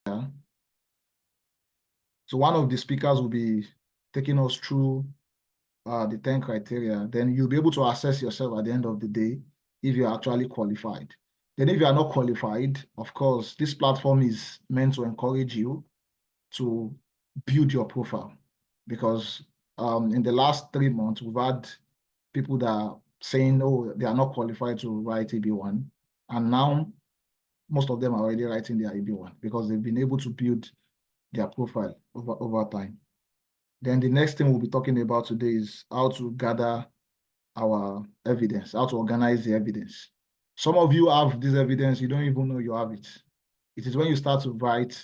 So one of the speakers will be taking us through the 10 criteria. Then you'll be able to assess yourself at the end of the day if you're actually qualified. Then if you are not qualified, of course, this platform is meant to encourage you to build your profile, because in the last 3 months, we've had people that are saying, oh, they are not qualified to write EB-1. And now most of them are already writing their EB-1 because they've been able to build their profile over time. Then the next thing we'll be talking about today is how to gather our evidence, how to organize the evidence. Some of you have this evidence, you don't even know you have it. It is when you start to write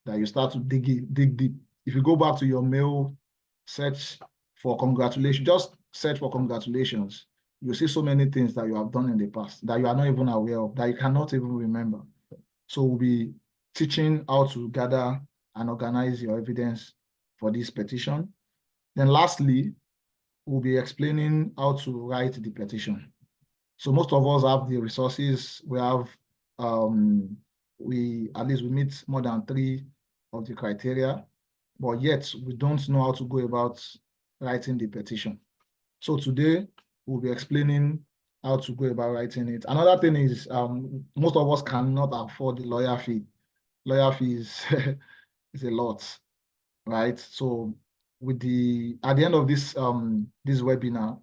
that you start to dig deep. If you go back to your mail, search for congratulations, just search for congratulations. You see so many things that you have done in the past that you are not even aware of, that you cannot even remember. So we'll be teaching how to gather and organize your evidence for this petition. Then lastly, we'll be explaining how to write the petition. So most of us have the resources. We have, at least we meet more than 3 of the criteria, but yet we don't know how to go about writing the petition. So today we'll be explaining how to go about writing it. Another thing is most of us cannot afford the lawyer fee. Lawyer fee is, is a lot, right? So at the end of this this webinar,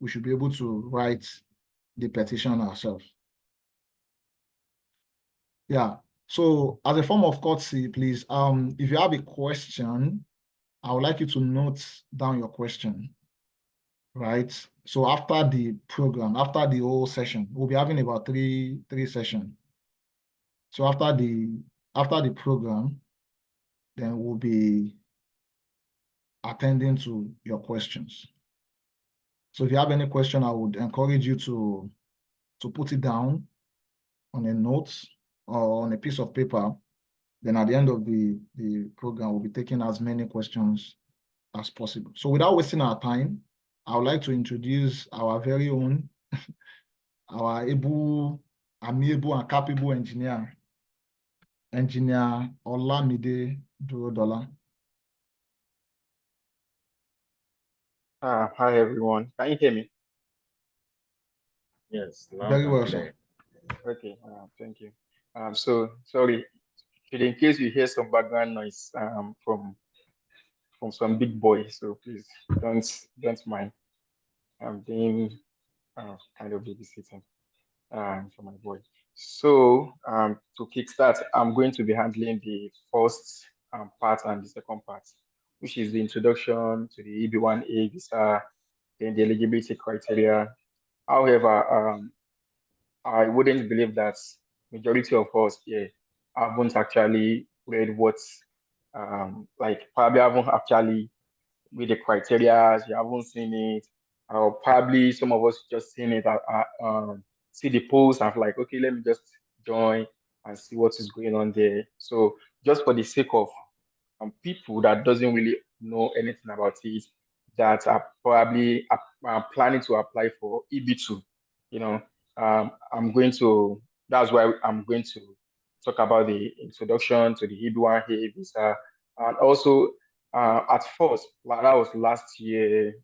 we should be able to write the petition ourselves. Yeah. So as a form of courtesy, please, if you have a question, I would like you to note down your question, right? So after the program, after the whole session, we'll be having about three sessions. So after the program, then we'll be attending to your questions. So if you have any question, I would encourage you to put it down on a note or on a piece of paper. Then at the end of the program, we'll be taking as many questions as possible. So without wasting our time, I would like to introduce our very own, our amiable and capable engineer Olamide Durodola. Hi everyone. Can you hear me? Yes, loud Very and well, clear. sir. Okay, thank you. So sorry, in case you hear some background noise from some big boys, so please don't mind. I'm doing kind of babysitting for my boy. So to kickstart, I'm going to be handling the first part and the second part, which is the introduction to the EB-1A visa, then the eligibility criteria. However, I wouldn't believe that majority of us here haven't actually read what's like probably haven't actually read the criteria, you haven't seen it, or probably some of us just seen it, see the post and like, okay, let me just join and see what is going on there. So just for the sake of people that doesn't really know anything about it, that are probably planning to apply for EB2, you know, that's why I'm going to talk about the introduction to the EB-1A visa. And also, at first, like that was last year,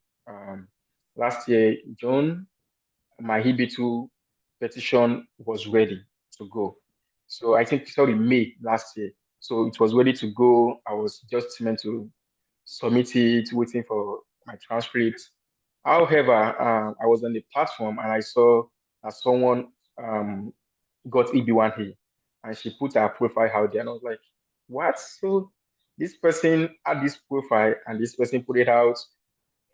June, my EB2 petition was ready to go. So I think, sorry, May last year. So it was ready to go. I was just meant to submit it, waiting for my transcript. However, I was on the platform and I saw that someone got EB-1A and she put her profile out there. And I was like, what? So this person had this profile and this person put it out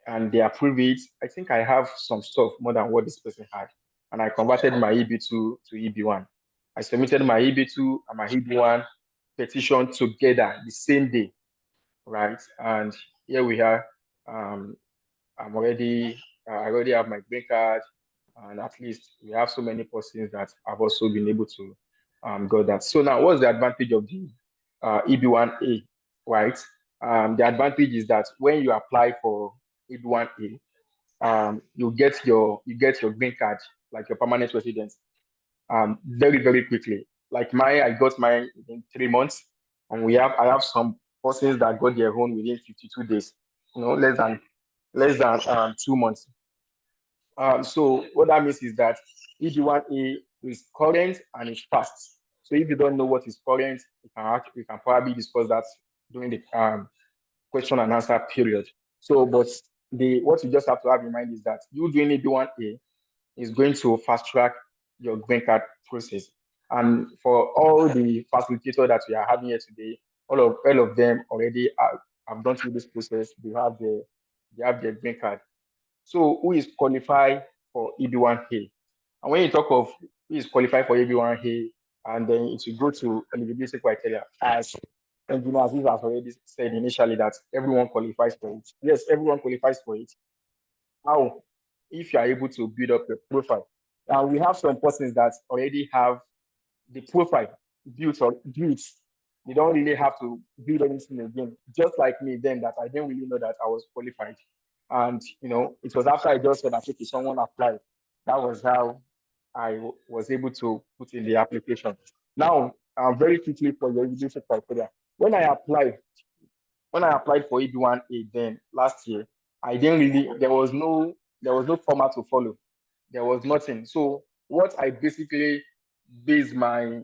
and they approve it. I think I have some stuff more than what this person had. And I converted my EB2 to EB-1. I submitted my EB2 and my EB-1 petition together the same day, right? And here we are. I already have my green card, and at least we have so many persons that have also been able to go that. So now, what's the advantage of the EB-1A, right? The advantage is that when you apply for EB-1A, you get your green card, like your permanent residence, very very quickly. Like I got mine in 3 months. And I have some persons that got their own within 52 days, less than 2 months. So what that means is that EB-1A is current and it's fast. So if you don't know what is current, we can probably discuss that during the question and answer period. So, but what you just have to have in mind is that you doing EB-1A is going to fast track your green card process. And for all the facilitators that we are having here today, all of them already have gone through this process. They have their green card. So who is qualified for EB-1A? And when you talk of who is qualified for EB-1A, and then it will go to eligibility criteria, as Engineer Aziz has already said initially that everyone qualifies for it. Yes, everyone qualifies for it. How? If you are able to build up a profile. And we have some persons that already have the profile built. They don't really have to build anything again. Just like me then, that I didn't really know that I was qualified. And it was after I just said that okay, someone applied. That was how I was able to put in the application. Now, very quickly for your eligibility criteria. When I applied for EB-1A then last year, I didn't really, there was no format to follow. There was nothing. So what I basically based my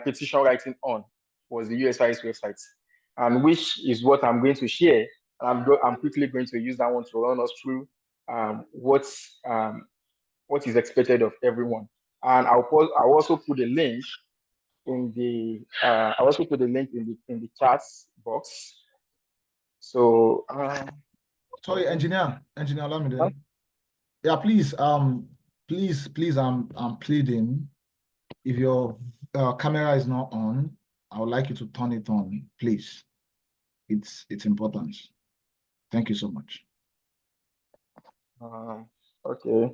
petition writing on was the USIS website, which is what I'm going to share. I'm quickly going to use that one to run us through what is expected of everyone. And I'll also put a link in the chats box. So sorry, engineer, allow me there. Yeah, please, I'm pleading. If your camera is not on, I would like you to turn it on, please. It's important. Thank you so much. Okay.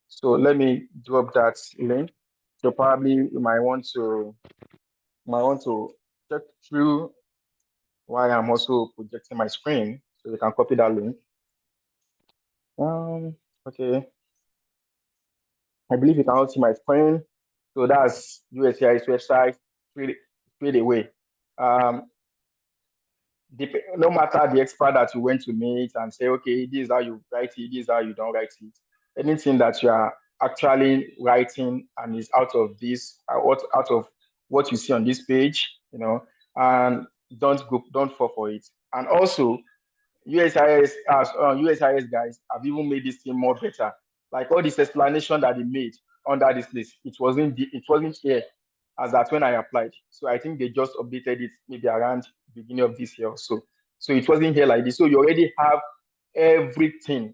So let me drop that link. So probably you might want to check through while I'm also projecting my screen, so you can copy that link. Okay. I believe you can all see my screen. So that's USCIS website straight away. No matter the expert that you went to meet and say, okay, this is how you write it, this is how you don't write it. Anything that you are actually writing and is out of what you see on this page, and don't fall for it. And also, USIS guys have even made this thing more better. Like all this explanation that they made under this list, it wasn't here as that when I applied. So I think they just updated it maybe around beginning of this year or so. So it wasn't here like this. So you already have everything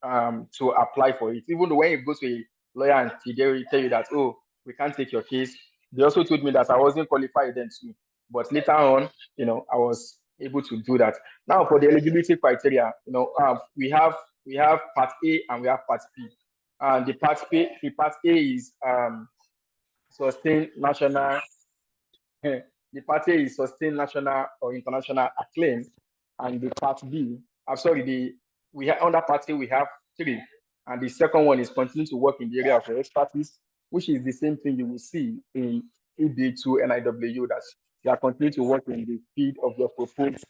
to apply for it. Even though when you go to a lawyer and they will tell you that, oh, we can't take your case. They also told me that I wasn't qualified then too. But later on, I was able to do that. Now for the eligibility criteria, we have part A and we have part B. And the part A is sustained national. The part A is sustained national or international acclaim, and the part B. We have under part A we have 3, and the second one is continue to work in the area of your expertise, which is the same thing you will see in EB-2 NIW, that you are continuing to work in the field of your proposed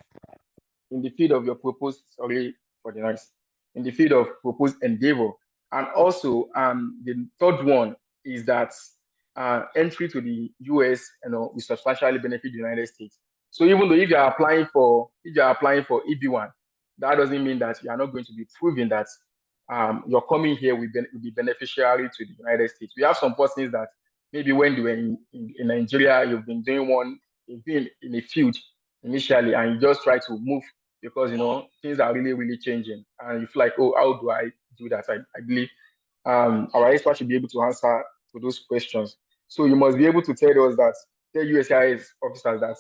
in the field endeavor. And also the third one is that entry to the US will substantially benefit the United States. So even though if you are applying for EB-1, that doesn't mean that you are not going to be proving that your coming here will be beneficiary to the United States. We have some persons that maybe when they were in Nigeria, you've been in a field initially, and you just try to move because things are really, really changing, and you feel like, oh, how do I do that? I believe our expert should be able to answer to those questions. So you must be able to tell USCIS officers that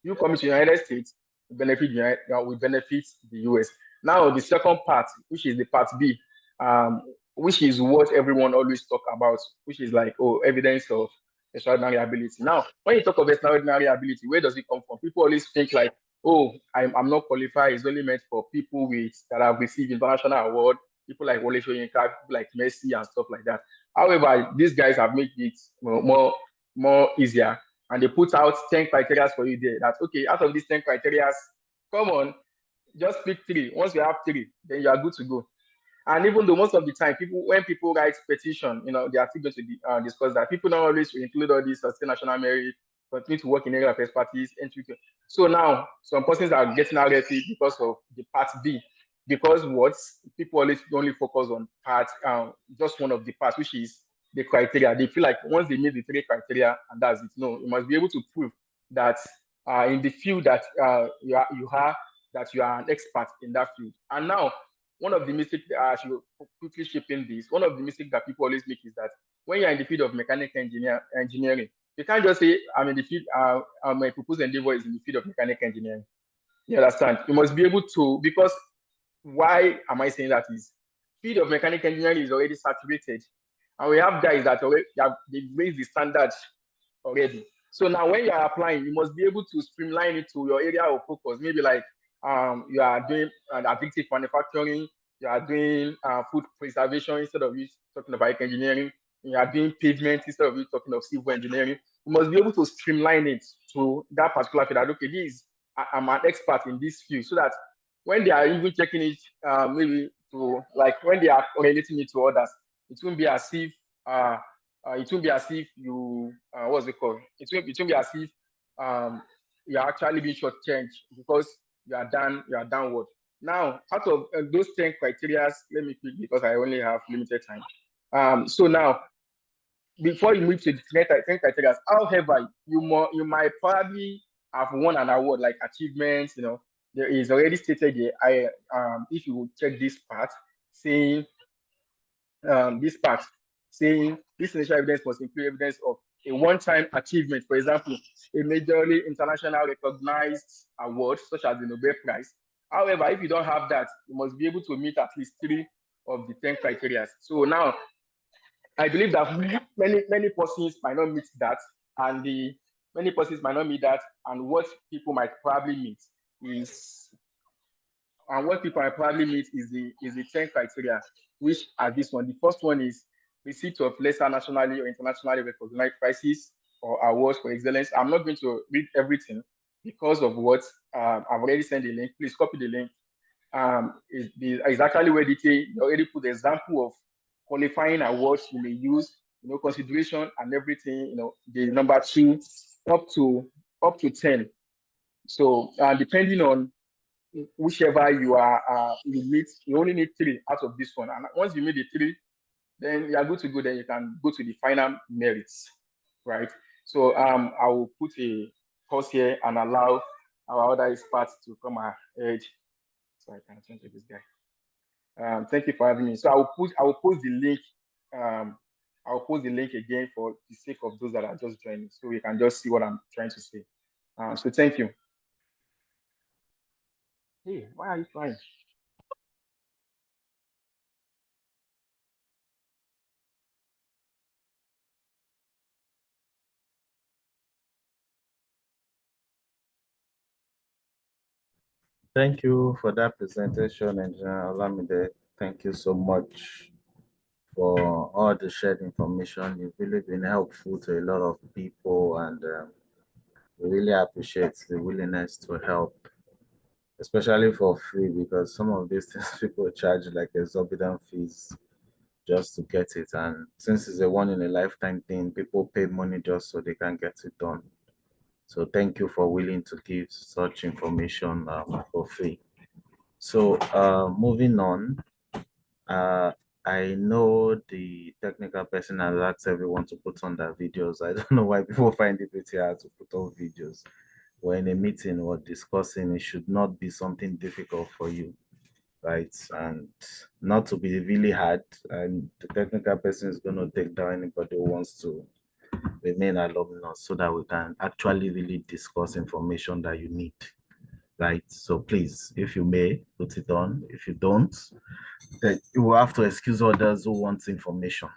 you coming to the United States will benefit the US. Now the second part, which is the part B, which is what everyone always talk about, which is like, oh, evidence of extraordinary ability. Now, when you talk of extraordinary ability, where does it come from? People always think like, oh, I'm not qualified. It's only meant for people that have received international award, people like Wole Soyinka, people like Messi and stuff like that. However, these guys have made it more easier. and they put out 10 criteria for you there. That okay, out of these 10 criteria, come on, just pick 3. Once you have 3, then you are good to go. And even though most of the time, when people write petition, they are still going to discuss that. People don't always include all these sustain national merit, continue to work in area of expertise, entry. So now some persons are getting out of it because of the part B. Because what people always only focus on part, just one of the parts, which is the criteria. They feel like once they meet the 3 criteria and that's it. No, you must be able to prove that in the field that you are that you are an expert in that field. And now, one of the mistakes, I should quickly chip in this, one of the mistakes that people always make is that when you're in the field of mechanical engineering, you can't just say, I'm in the field, my proposed endeavor is in the field of mechanical engineering. You understand? You must be able to, because why am I saying that is, field of mechanical engineering is already saturated. And we have guys that already, they've raised the standards already. So now when you are applying, you must be able to streamline it to your area of focus. Maybe like you are doing additive manufacturing, you are doing food preservation instead of you talking about engineering, you are doing pavement instead of you talking of civil engineering. You must be able to streamline it to that particular field. That, okay, I'm an expert in this field, so that when they are even checking it, maybe to like when they are relating it to others, it won't be as if it won't be as if you what's it called? It won't be as if you're actually being shortchanged because you are downward. Now, out of those 10 criteria, let me pick because I only have limited time. So now, before you move to the 10 criteria, however, you might probably have won an award like achievements. There is already stated here. If you check this part, saying this initial evidence must include evidence of a one-time achievement. For example, a majorly international recognized award, such as the Nobel Prize. However, if you don't have that, you must be able to meet at least 3 of the 10 criteria. So now, I believe that many persons might not meet that, and many persons might not meet that, and what people might probably meet is the 10 criteria, which are this one. The first one is receipt of lesser nationally or internationally recognized prizes or awards for excellence. I'm not going to read everything because of what I've already sent the link. Please copy the link. It's actually where they already put the example of qualifying awards you may use, consideration and everything, the number 2 up to 10. So depending on whichever you meet, you only need 3 out of this one. And once you meet the 3, then you are good to go. Then you can go to the final merits, right? So I will put a pause here and allow our other experts to come ahead. So I can turn to this guy. Thank you for having me. So I will post the link. I'll post the link again for the sake of those that are just joining, so you can just see what I'm trying to say. So thank you. Hey, why are you crying? Thank you for that presentation, Engineer Olamide. Thank you so much for all the shared information. You've really been helpful to a lot of people, and we really appreciate the willingness to help, especially for free, because some of these things people charge like exorbitant fees just to get it. And since it's a one-in-a-lifetime thing, people pay money just so they can get it done. So thank you for willing to give such information for free. So moving on, I know the technical person has asked everyone to put on their videos. I don't know why people find it pretty hard to put on videos. We're in a meeting or discussing, it should not be something difficult for you, right? And not to be really hard. And the technical person is going to take down anybody who wants to remain anonymous so that we can actually really discuss information that you need, right? So please, if you may, put it on. If you don't, then you will have to excuse others who want information.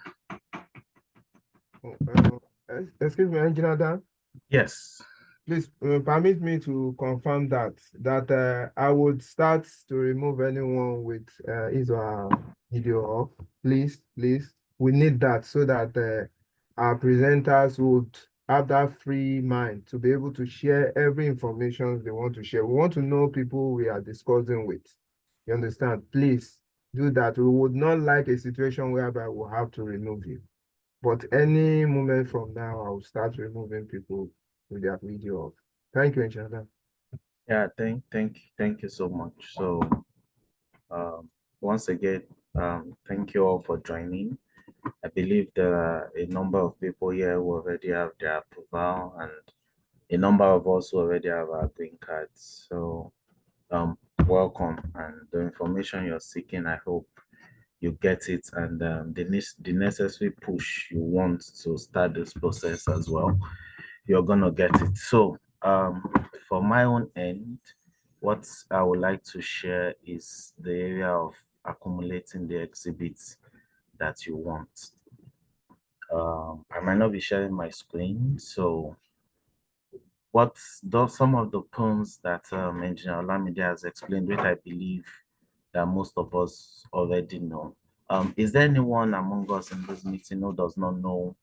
Excuse me, Engineer Dan? Yes. Please permit me to confirm that I would start to remove anyone with his or her video off. Please, we need that so that our presenters would have that free mind to be able to share every information they want to share. We want to know people we are discussing with. You understand? Please do that. We would not like a situation whereby we'll have to remove you. But any moment from now, I'll start removing people with their video off. Thank you, Engineer. Yeah, thank you so much. So once again, thank you all for joining. I believe there are a number of people here who already have their approval and a number of us who already have our green cards. So welcome, and the information you're seeking, I hope you get it, and the necessary push you want to start this process as well, you're gonna get it. So for my own end, what I would like to share is the area of accumulating the exhibits that you want. I might not be sharing my screen, so some of the poems that Engineer Olamide has explained, which I believe that most of us already know. Is there anyone among us in this meeting who does not know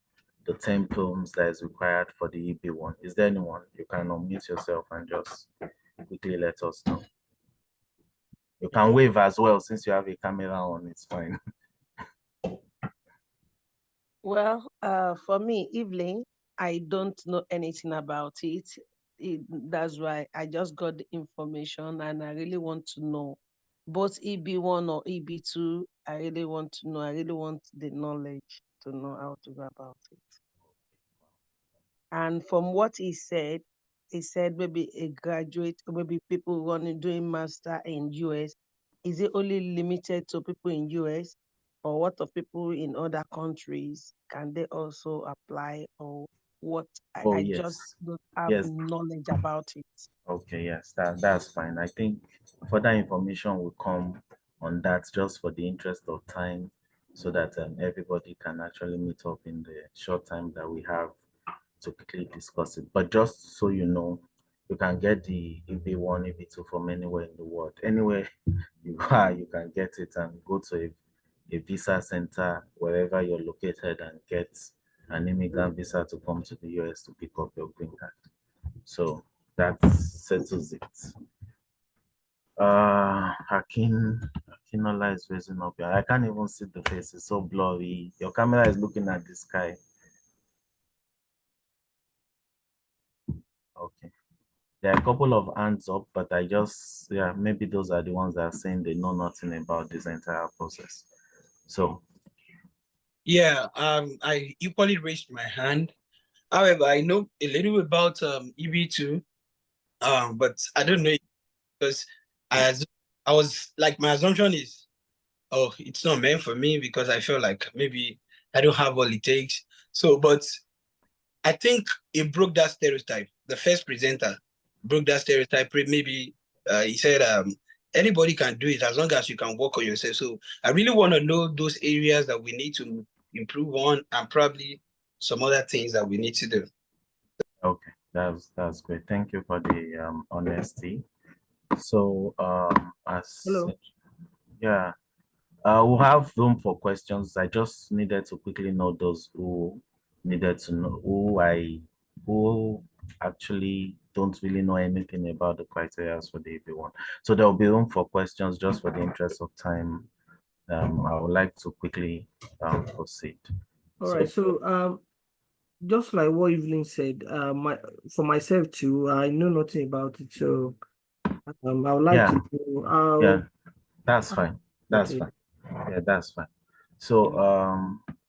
the 10 poems that is required for the EB1? Is there anyone? You can unmute yourself and just quickly let us know. You can wave as well, since you have a camera on, it's fine. Well, for me, Evelyn, I don't know anything about it. That's why I just got the information and I really want to know. Both EB1 or EB2, I really want to know. I really want the knowledge to know how to go about it. And from what he said maybe a graduate, or maybe people doing master in US. Is it only limited to people in US, or what of people in other countries? Can they also apply, or what? Oh, I yes. just don't have Yes. knowledge about it. Okay, yes, that's fine. I think further information will come on that, just for the interest of time, so that everybody can actually meet up in the short time that we have to quickly discuss it. But just so you know, you can get the EB-1, EB-2 from anywhere in the world. Anywhere you are, you can get it and go to a visa center wherever you're located and get an immigrant visa to come to the US to pick up your green card. So that settles it. Akinola is raising up here. I can't even see the face, it's so blurry. Your camera is looking at the sky. Okay. There are a couple of hands up, but maybe those are the ones that are saying they know nothing about this entire process. So yeah, I equally raised my hand. However, I know a little about EB2, but I don't know, because I was like, my assumption is, oh, it's not meant for me, because I feel like maybe I don't have all it takes. So, but I think it broke that stereotype. The first presenter broke that stereotype. Maybe he said anybody can do it as long as you can work on yourself. So I really want to know those areas that we need to improve on, and probably some other things that we need to do. okay, that's great. Thank you for the honesty. So Hello. yeah, we'll have room for questions. I just needed to quickly know those who needed to know, who actually don't really know anything about the criteria for the EB1. So there will be room for questions. Just for the interest of time, I would like to quickly proceed. All right. So just like what Evelyn said, for myself too, I know nothing about it. So I would like to know yeah, that's fine. That's okay. fine. Yeah, that's fine. So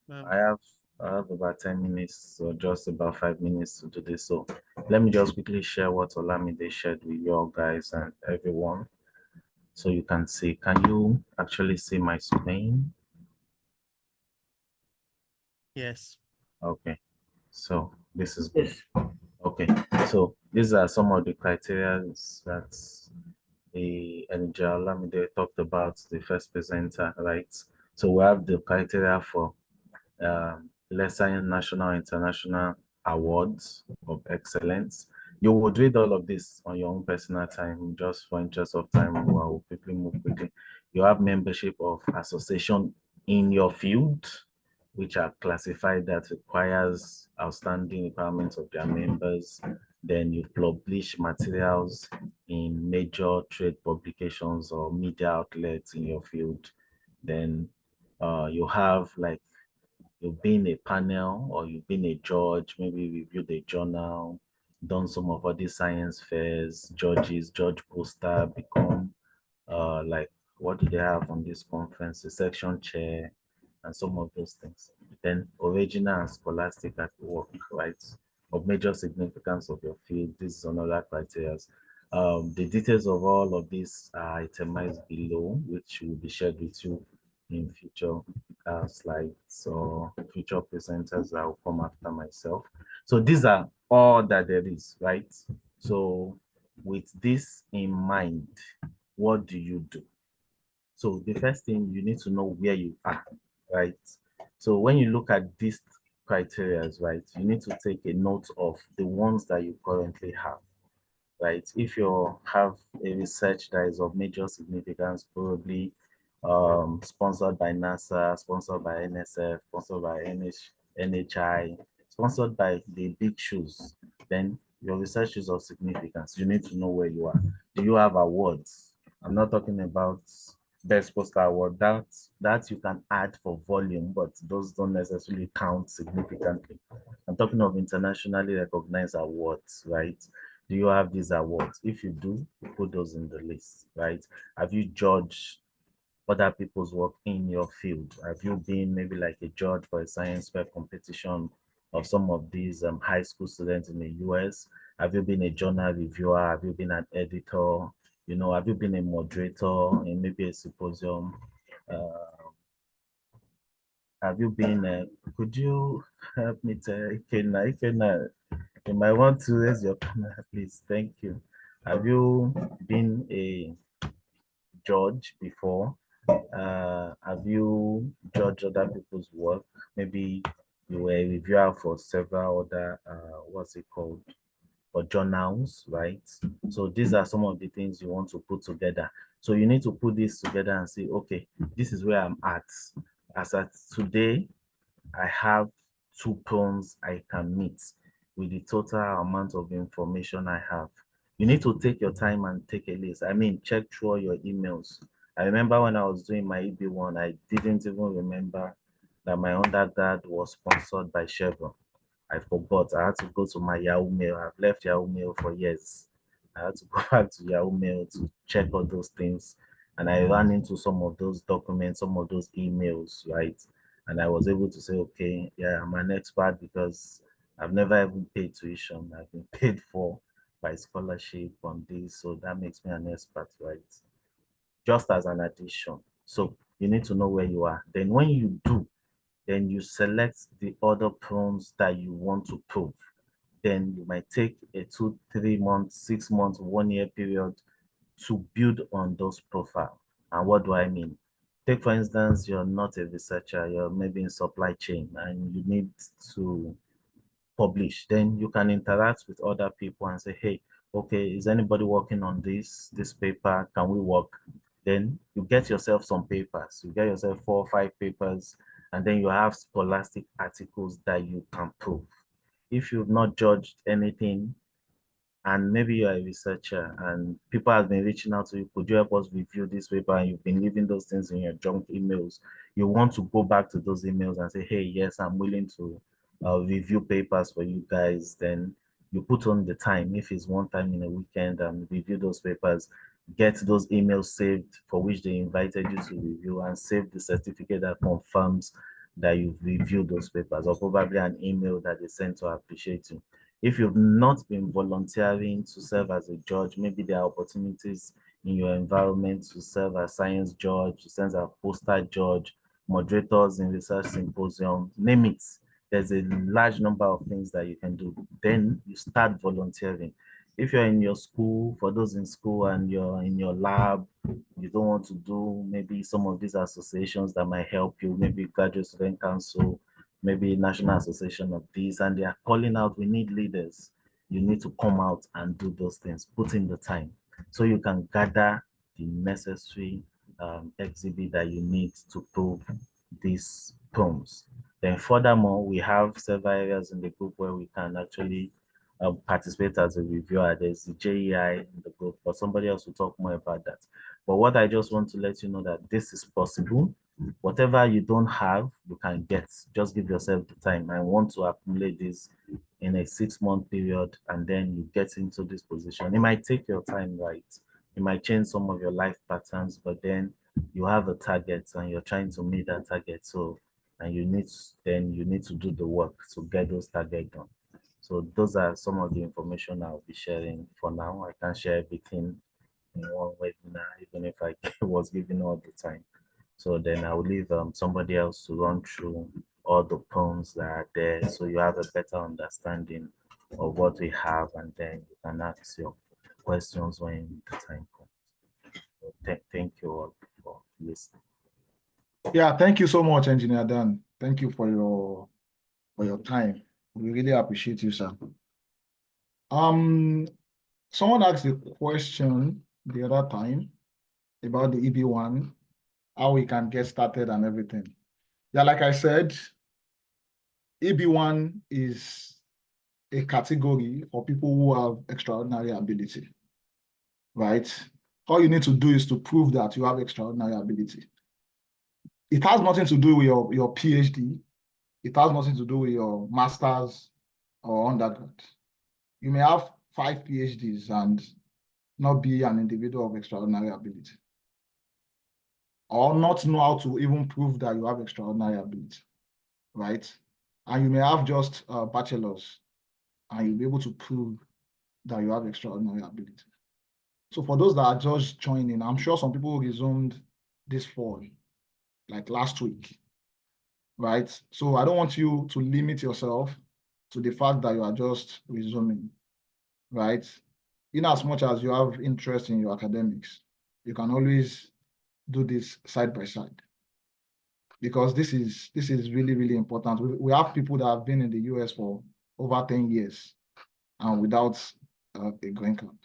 I have about 10 minutes, or just about 5 minutes to do this. So let me just quickly share what Olamide shared with you guys and everyone, so you can see. Can you actually see my screen? Yes. Okay. So this is Yes. okay. So these are some of the criteria that the Engineer Olamide talked about, the first presenter, right? So we have the criteria for lesser national, international awards of excellence. You would read all of this on your own personal time. Just for interest of time, I will quickly move quickly. You have membership of association in your field. which are classified that requires outstanding requirements of their members. Then you publish materials in major trade publications or media outlets in your field. Then you have like you've been a panel or you've been a judge, maybe reviewed a journal, done some of other science fairs, judge poster, become like what do they have on this conference? A section chair and some of those things. Then original and scholastic at work, right? Of major significance of your field. This is another criteria. The details of all of these are itemized below, which will be shared with you in future slides or future presenters that will come after myself. So these are all that there is, right? So with this in mind, what do you do? So the first thing, you need to know where you are, right? So when you look at these criteria, right, you need to take a note of the ones that you currently have, right? If you have a research that is of major significance, probably sponsored by NASA, sponsored by NSF, sponsored by NHI, sponsored by the big shoes, then your research is of significance. You need to know where you are. Do you have awards? I'm not talking about best poster award. That you can add for volume, but those don't necessarily count significantly. I'm talking of internationally recognized awards, right? Do you have these awards? If you do, put those in the list, right? Have you judged other people's work in your field? Have you been maybe like a judge for a science fair competition of some of these high school students in the US? Have you been a journal reviewer? Have you been an editor? You know, have you been a moderator in maybe a symposium? Have you been, could you help me tell Ikenna, you might want to raise your camera, please. Thank you. Have you been a judge before? Have you judged other people's work? Maybe you were a reviewer for several other, what's it called? For journals, right? So these are some of the things you want to put together. So you need to put this together and say, okay, this is where I'm at. As at today, I have 2 points I can meet with the total amount of information I have. You need to take your time and take a list. I mean, check through all your emails. I remember when I was doing my EB-1, I didn't even remember that my undergrad was sponsored by Chevron. I forgot. I had to go to my Yahoo Mail. I've left Yahoo Mail for years. I had to go back to Yahoo Mail to check all those things. And I ran into some of those documents, some of those emails, right? And I was able to say, okay, yeah, I'm an expert because I've never even paid tuition. I've been paid for by scholarship on this. So that makes me an expert, right? Just as an addition. So you need to know where you are. Then when you do, then you select the other prompts that you want to prove. Then you might take a 2, 3 months, 6 months, 1 year period to build on those profiles. And what do I mean? Take, for instance, you're not a researcher, you're maybe in supply chain and you need to publish. Then you can interact with other people and say, hey, okay, is anybody working on this paper? Can we work? Then you get yourself some papers. You get yourself 4 or 5 papers, and then you have scholastic articles that you can prove. If you've not judged anything, and maybe you're a researcher and people have been reaching out to you, could you help us review this paper? And you've been leaving those things in your junk emails. You want to go back to those emails and say, hey, yes, I'm willing to review papers for you guys. Then you put on the time, if it's one time in a weekend, and review those papers, get those emails saved for which they invited you to review, and save the certificate that confirms that you've reviewed those papers, or probably an email that they sent to appreciate you. If you've not been volunteering to serve as a judge, maybe there are opportunities in your environment to serve as science judge, to serve as poster judge, moderators in research symposium, name it. There's a large number of things that you can do. Then you start volunteering. If you're in your school, for those in school and you're in your lab, you don't want to do maybe some of these associations that might help you, maybe Graduate Student Council, maybe National Association of this, and they are calling out, we need leaders. You need to come out and do those things, put in the time, so you can gather the necessary exhibit that you need to prove these poems. Then furthermore, we have several areas in the group where we can actually participate as a reviewer. There's the JEI in the group, but somebody else will talk more about that. But what I just want to let you know that this is possible. Whatever you don't have, you can get. Just give yourself the time. I want to accumulate this in a 6-month period, and then you get into this position. It might take your time, right? You might change some of your life patterns, but then you have a target and you're trying to meet that target. So, and you need to do the work to get those targets done. So those are some of the information I'll be sharing for now. I can't share everything in one webinar, even if I was given all the time. So then I will leave somebody else to run through all the poems that are there, so you have a better understanding of what we have, and then you can ask your questions when the time comes. So thank you all for listening. Yeah, thank you so much, Engineer Dan. Thank you for your time. We really appreciate you, sir. Someone asked a question the other time about the EB-1, how we can get started and everything. Yeah, like I said, EB-1 is a category for people who have extraordinary ability, right? All you need to do is to prove that you have extraordinary ability. It has nothing to do with your PhD. It has nothing to do with your master's or undergrad. You may have 5 PhDs and not be an individual of extraordinary ability, or not know how to even prove that you have extraordinary ability, right? And you may have just a bachelor's and you'll be able to prove that you have extraordinary ability. So for those that are just joining, I'm sure some people resumed this fall, like last week, right? So I don't want you to limit yourself to the fact that you are just resuming, right? In as much as you have interest in your academics, you can always do this side by side, because this is really, really important. We have people that have been in the US for over 10 years and without a green card.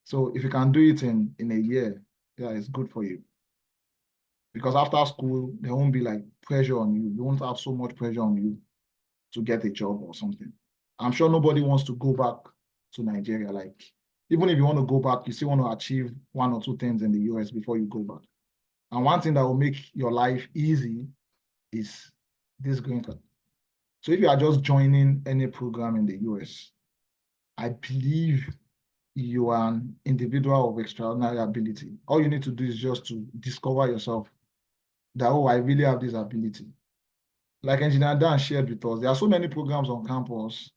So if you can do it in a year, yeah, it's good for you. Because after school, there won't be like pressure on you. You won't have so much pressure on you to get a job or something. I'm sure nobody wants to go back to Nigeria. Like, even if you want to go back, you still want to achieve 1 or 2 things in the US before you go back. And one thing that will make your life easy is this green card. So if you are just joining any program in the US, I believe you are an individual of extraordinary ability. All you need to do is just to discover yourself that, oh, I really have this ability. Like Engineer Dan shared with us, there are so many programs on campus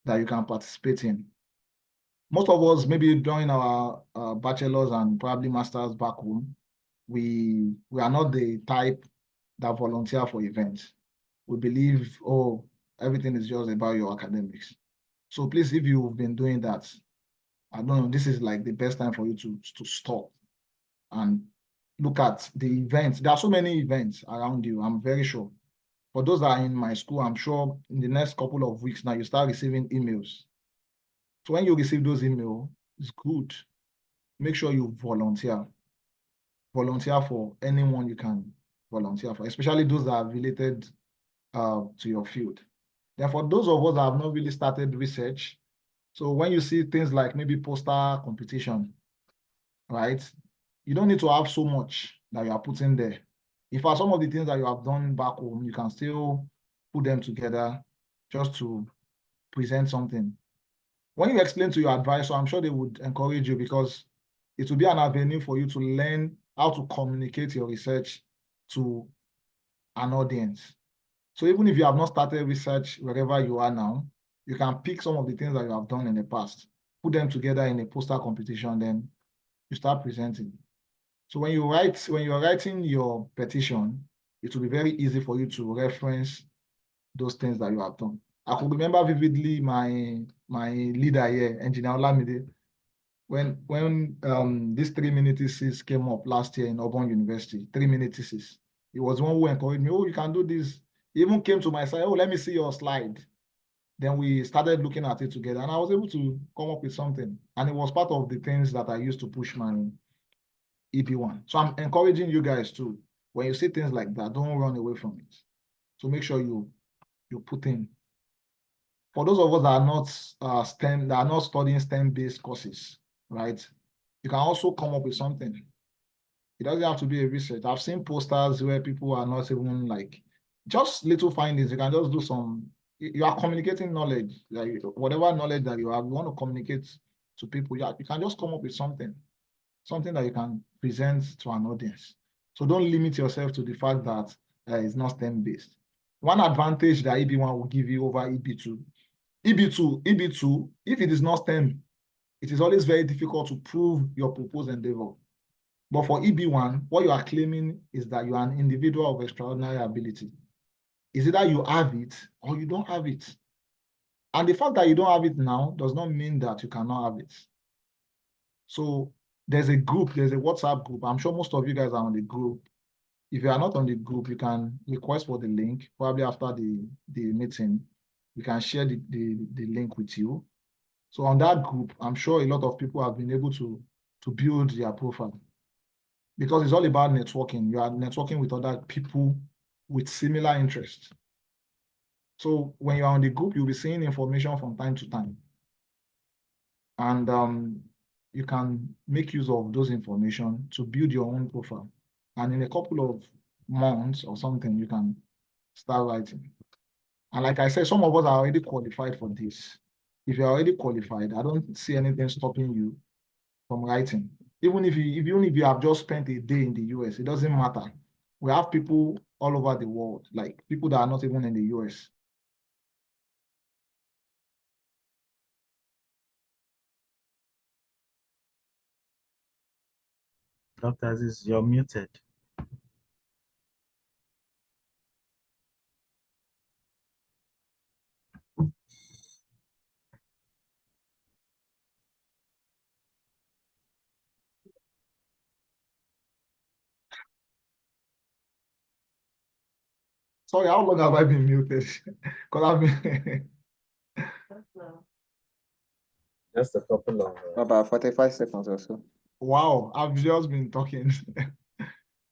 that you can participate in. Most of us, maybe during our bachelor's and probably master's back home, we are not the type that volunteer for events. We believe, oh, everything is just about your academics. So please, if you've been doing that, I don't know, this is like the best time for you to stop and look at the events. There are so many events around you, I'm very sure. For those that are in my school, I'm sure in the next couple of weeks now, you start receiving emails. So when you receive those emails, it's good. Make sure you volunteer. Volunteer for anyone you can volunteer for, especially those that are related to your field. Then for those of us that have not really started research, so when you see things like maybe poster competition, right? You don't need to have so much that you are putting there. If for some of the things that you have done back home, you can still put them together just to present something. When you explain to your advisor, I'm sure they would encourage you, because it will be an avenue for you to learn how to communicate your research to an audience. So even if you have not started research wherever you are now, you can pick some of the things that you have done in the past, put them together in a poster competition, then you start presenting. So when you're writing your petition, it will be very easy for you to reference those things that you have done. I could remember vividly my leader here, Engineer Olamide, when this 3-minute thesis came up last year in Auburn University, 3-minute thesis. He was one who encouraged me, oh, you can do this. He even came to my side, oh, let me see your slide. Then we started looking at it together, and I was able to come up with something. And it was part of the things that I used to push my EB-1. So I'm encouraging you guys too. When you see things like that, don't run away from it. So make sure you put in. For those of us that are not STEM, that are not studying STEM-based courses, right? You can also come up with something. It doesn't have to be a research. I've seen posters where people are not even like just little findings. You can just do some. You are communicating knowledge, like whatever knowledge that you have, you want to communicate to people. You can just come up with something that you can present to an audience. So don't limit yourself to the fact that it's not STEM-based. One advantage that EB1 will give you over EB2, if it is not STEM, it is always very difficult to prove your proposed endeavor. But for EB1, what you are claiming is that you are an individual of extraordinary ability. Is either you have it or you don't have it. And the fact that you don't have it now does not mean that you cannot have it. So there's a group, there's a WhatsApp group. I'm sure most of you guys are on the group. If you are not on the group, you can request for the link, probably after the meeting. We can share the link with you. So on that group, I'm sure a lot of people have been able to build their profile, because it's all about networking. You are networking with other people with similar interests. So when you're on the group, you'll be seeing information from time to time. And you can make use of those information to build your own profile. And in a couple of months or something, you can start writing. And like I said, some of us are already qualified for this. If you're already qualified, I don't see anything stopping you from writing. Even if you have just spent a day in the US, it doesn't matter. We have people all over the world, like people that are not even in the US. Dr. Aziz, you're muted. Sorry, how long have I been muted? Because I've been Just a couple of About 45 seconds or so. wow, I've just been talking.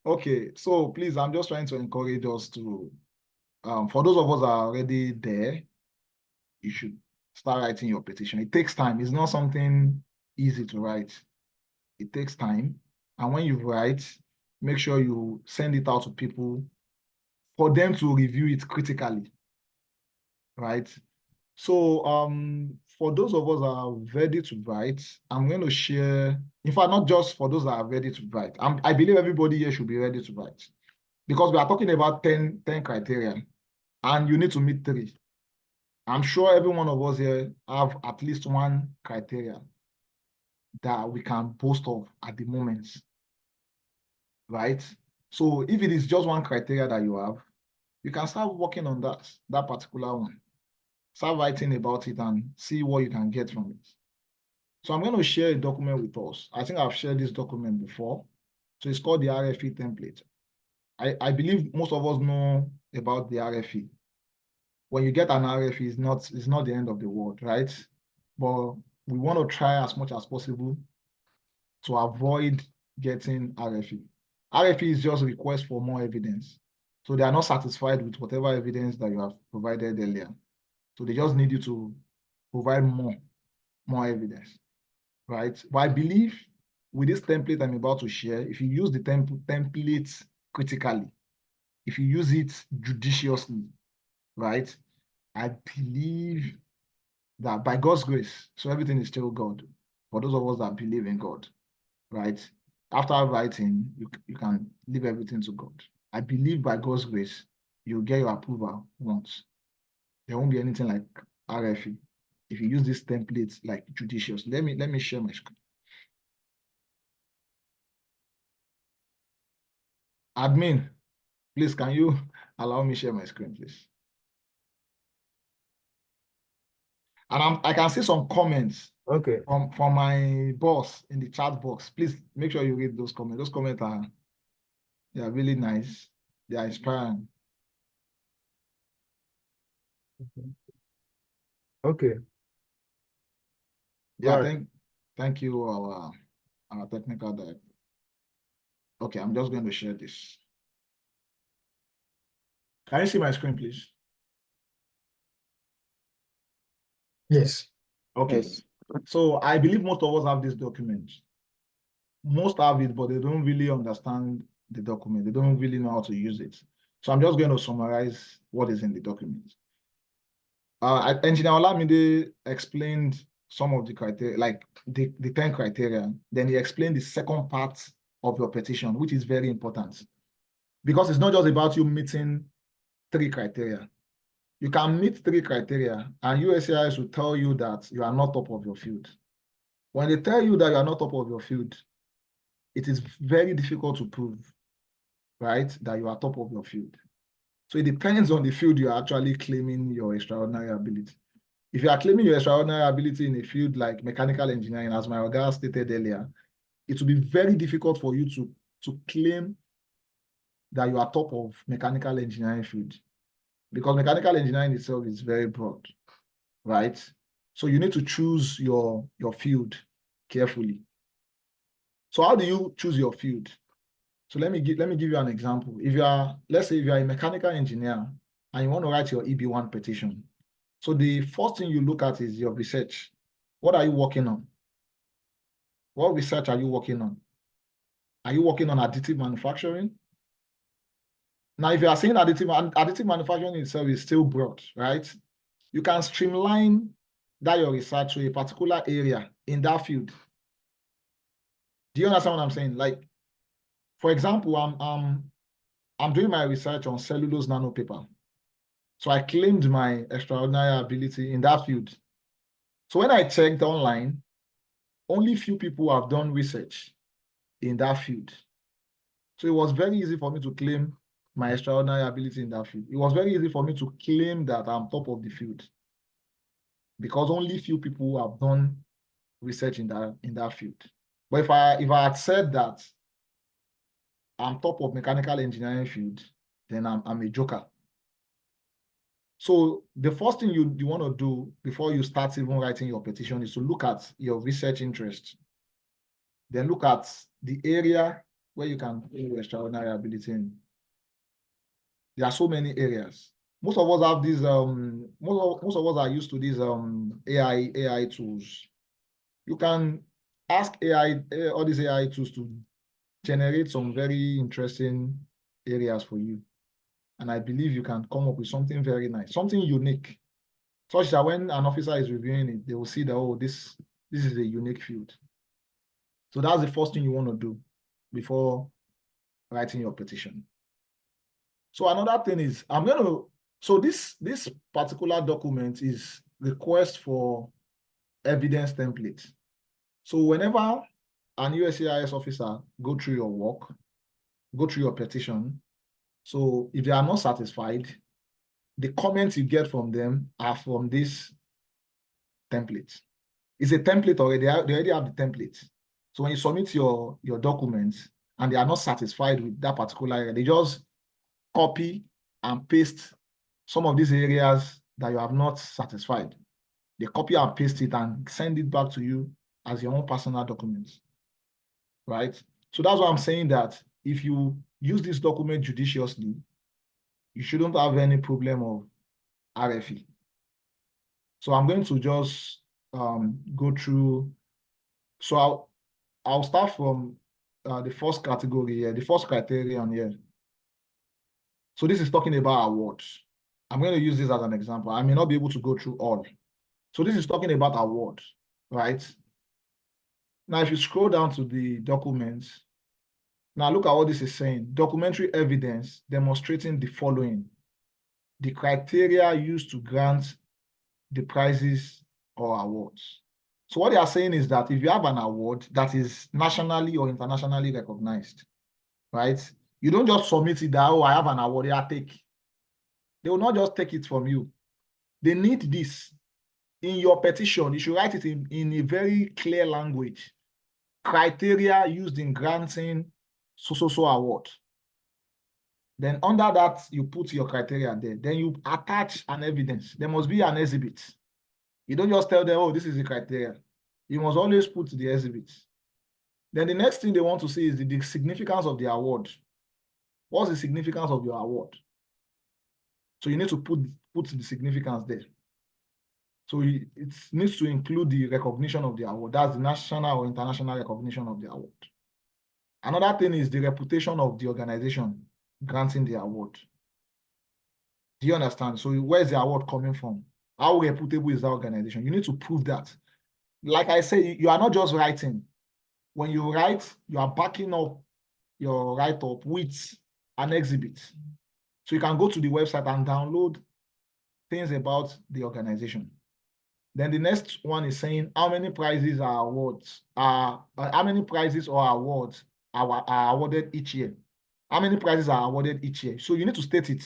Okay, so please, I'm just trying to encourage us to, for those of us that are already there, you should start writing your petition. It takes time. It's not something easy to write. It takes time. And when you write, make sure you send it out to people for them to review it critically, right? So for those of us that are ready to write, I'm going to share, in fact, not just for those that are ready to write. I believe everybody here should be ready to write, because we are talking about 10 criteria, and you need to meet 3. I'm sure every one of us here have at least one criteria that we can boast of at the moment, right? So if it is just one criteria that you have, you can start working on that particular one. Start writing about it and see what you can get from it. So I'm going to share a document with us. I think I've shared this document before. So it's called the RFE template. I believe most of us know about the RFE. When you get an RFE, it's not the end of the world, right? But we want to try as much as possible to avoid getting RFE. RFE is just a request for more evidence. So they are not satisfied with whatever evidence that you have provided earlier. So they just need you to provide more evidence, right? But I believe with this template I'm about to share, if you use the template critically, if you use it judiciously, right, I believe that by God's grace, so everything is still God, for those of us that believe in God, right? After writing, you can leave everything to God. I believe by God's grace, you'll get your approval once. There won't be anything like RFE if you use this template like judicious. Let me share my screen. Admin, please, can you allow me share my screen, please? And I can see some comments Okay. from my boss in the chat box. Please make sure you read those comments. Those comments are really nice. They are inspiring. Okay. Yeah, Right. thank you, our technical director. Okay, I'm just going to share this. Can you see my screen, please? Yes. Okay. Yes. So I believe most of us have this document. Most have it, but they don't really understand the document. They don't really know how to use it. So I'm just going to summarize what is in the document. Engineer Olamide explained some of the criteria, like the 10 criteria. Then he explained the second part of your petition, which is very important. Because it's not just about you meeting 3 criteria. You can meet 3 criteria, and USCIS will tell you that you are not top of your field. When they tell you that you are not top of your field, it is very difficult to prove, right, that you are top of your field. So it depends on the field you are actually claiming your extraordinary ability. If you are claiming your extraordinary ability in a field like mechanical engineering, as my Oga stated earlier, it will be very difficult for you to claim that you are top of mechanical engineering field, because mechanical engineering itself is very broad, right? So you need to choose your field carefully. So how do you choose your field? So let me give you an example. If you are, let's say if you are a mechanical engineer and you want to write your EB-1 petition, so the first thing you look at is your research. What are you working on? What research are you working on? Are you working on additive manufacturing? Now, if you are saying additive manufacturing itself is still broad, right? You can streamline that your research to a particular area in that field. Do you understand what I'm saying? Like, for example, I'm doing my research on cellulose nanopaper. So I claimed my extraordinary ability in that field. So when I checked online, only few people have done research in that field. So it was very easy for me to claim my extraordinary ability in that field. It was very easy for me to claim that I'm top of the field, because only few people have done research in that field. But if I had said that I'm top of mechanical engineering field, then I'm a joker. So the first thing you want to do before you start even writing your petition is to look at your research interest. Then look at the area where you can do your extraordinary ability in. There are so many areas. Most of us have these, most of us are used to these AI tools. You can ask all these AI tools to generate some very interesting areas for you. And I believe you can come up with something very nice, something unique, such that when an officer is reviewing it, they will see that, oh, this is a unique field. So that's the first thing you want to do before writing your petition. So another thing is, so this particular document is request for evidence template. So whenever an USCIS officer go through your work, go through your petition, so if they are not satisfied, the comments you get from them are from this template. It's a template already. They already have the template. So when you submit your documents and they are not satisfied with that particular area, they just copy and paste some of these areas that you have not satisfied. They copy and paste it and send it back to you as your own personal documents, right? So that's why I'm saying that if you use this document judiciously, you shouldn't have any problem of RFE. So I'm going to just go through. So I'll start from the first category here, the first criterion here. So this is talking about awards. I'm going to use this as an example. I may not be able to go through all. So this is talking about awards, right? Now, if you scroll down to the documents, now look at what this is saying. Documentary evidence demonstrating the following: the criteria used to grant the prizes or awards. So what they are saying is that if you have an award that is nationally or internationally recognized, right? You don't just submit it that, oh, I have an award, yeah, take. They will not just take it from you. They need this. In your petition, you should write it in a very clear language. Criteria used in granting so award. Then under that, you put your criteria there. Then you attach an evidence. There must be an exhibit. You don't just tell them, oh, this is the criteria. You must always put the exhibit. Then the next thing they want to see is the significance of the award. What's the significance of your award? So you need to put the significance there. So it needs to include the recognition of the award. That's the national or international recognition of the award. Another thing is the reputation of the organization granting the award. Do you understand? So where's the award coming from? How reputable is that organization? You need to prove that. Like I say, you are not just writing. When you write, you are backing up your write-up with an exhibit. So you can go to the website and download things about the organization. Then the next one is saying how many prizes or awards are awarded each year. How many prizes are awarded each year? So you need to state it.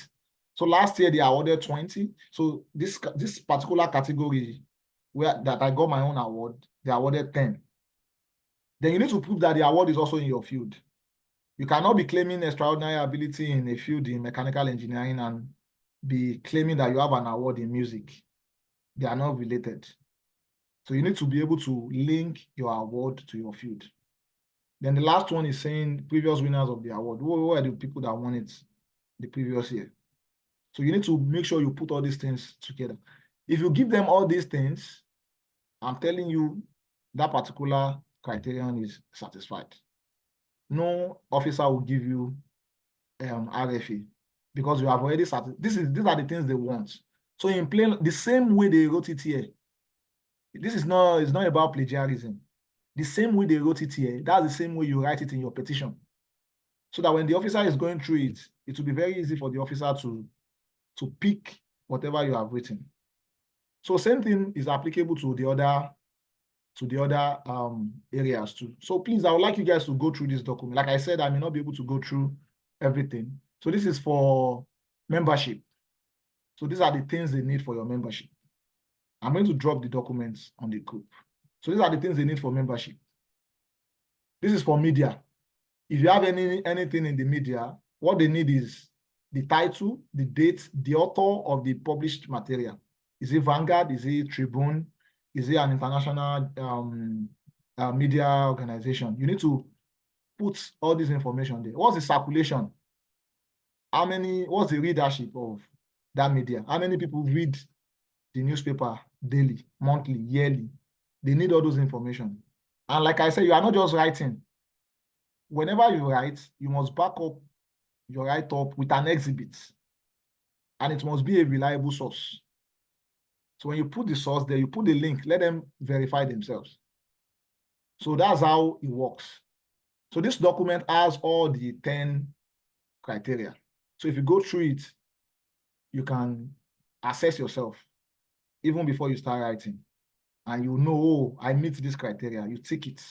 So last year they awarded 20. So this particular category that I got my own award, they awarded 10. Then you need to prove that the award is also in your field. You cannot be claiming extraordinary ability in a field in mechanical engineering and be claiming that you have an award in music. They are not related. So you need to be able to link your award to your field. Then the last one is saying previous winners of the award. Who are the people that won it the previous year? So you need to make sure you put all these things together. If you give them all these things, I'm telling you that particular criterion is satisfied. No officer will give you RFA because you have already started. These are the things they want. So in plain, the same way they wrote it here, it's not about plagiarism. The same way they wrote it here, that's the same way you write it in your petition. So that when the officer is going through it, it will be very easy for the officer to pick whatever you have written. So same thing is applicable to the other areas too. So please, I would like you guys to go through this document. Like I said, I may not be able to go through everything. So this is for membership. So these are the things they need for your membership. I'm going to drop the documents on the group. So these are the things they need for membership. This is for media. If you have anything in the media, what they need is the title, the date, the author of the published material. Is it Vanguard? Is it Tribune? Is it an international media organization? You need to put all this information there. What's the circulation? What's the readership of that media? How many people read the newspaper daily, monthly, yearly? They need all those information. And like I said, you are not just writing. Whenever you write, you must back up your write-up with an exhibit. And it must be a reliable source. So when you put the source there, you put the link, let them verify themselves. So that's how it works. So this document has all the 10 criteria. So if you go through it, you can assess yourself even before you start writing. And you know, oh, I meet this criteria, you tick it.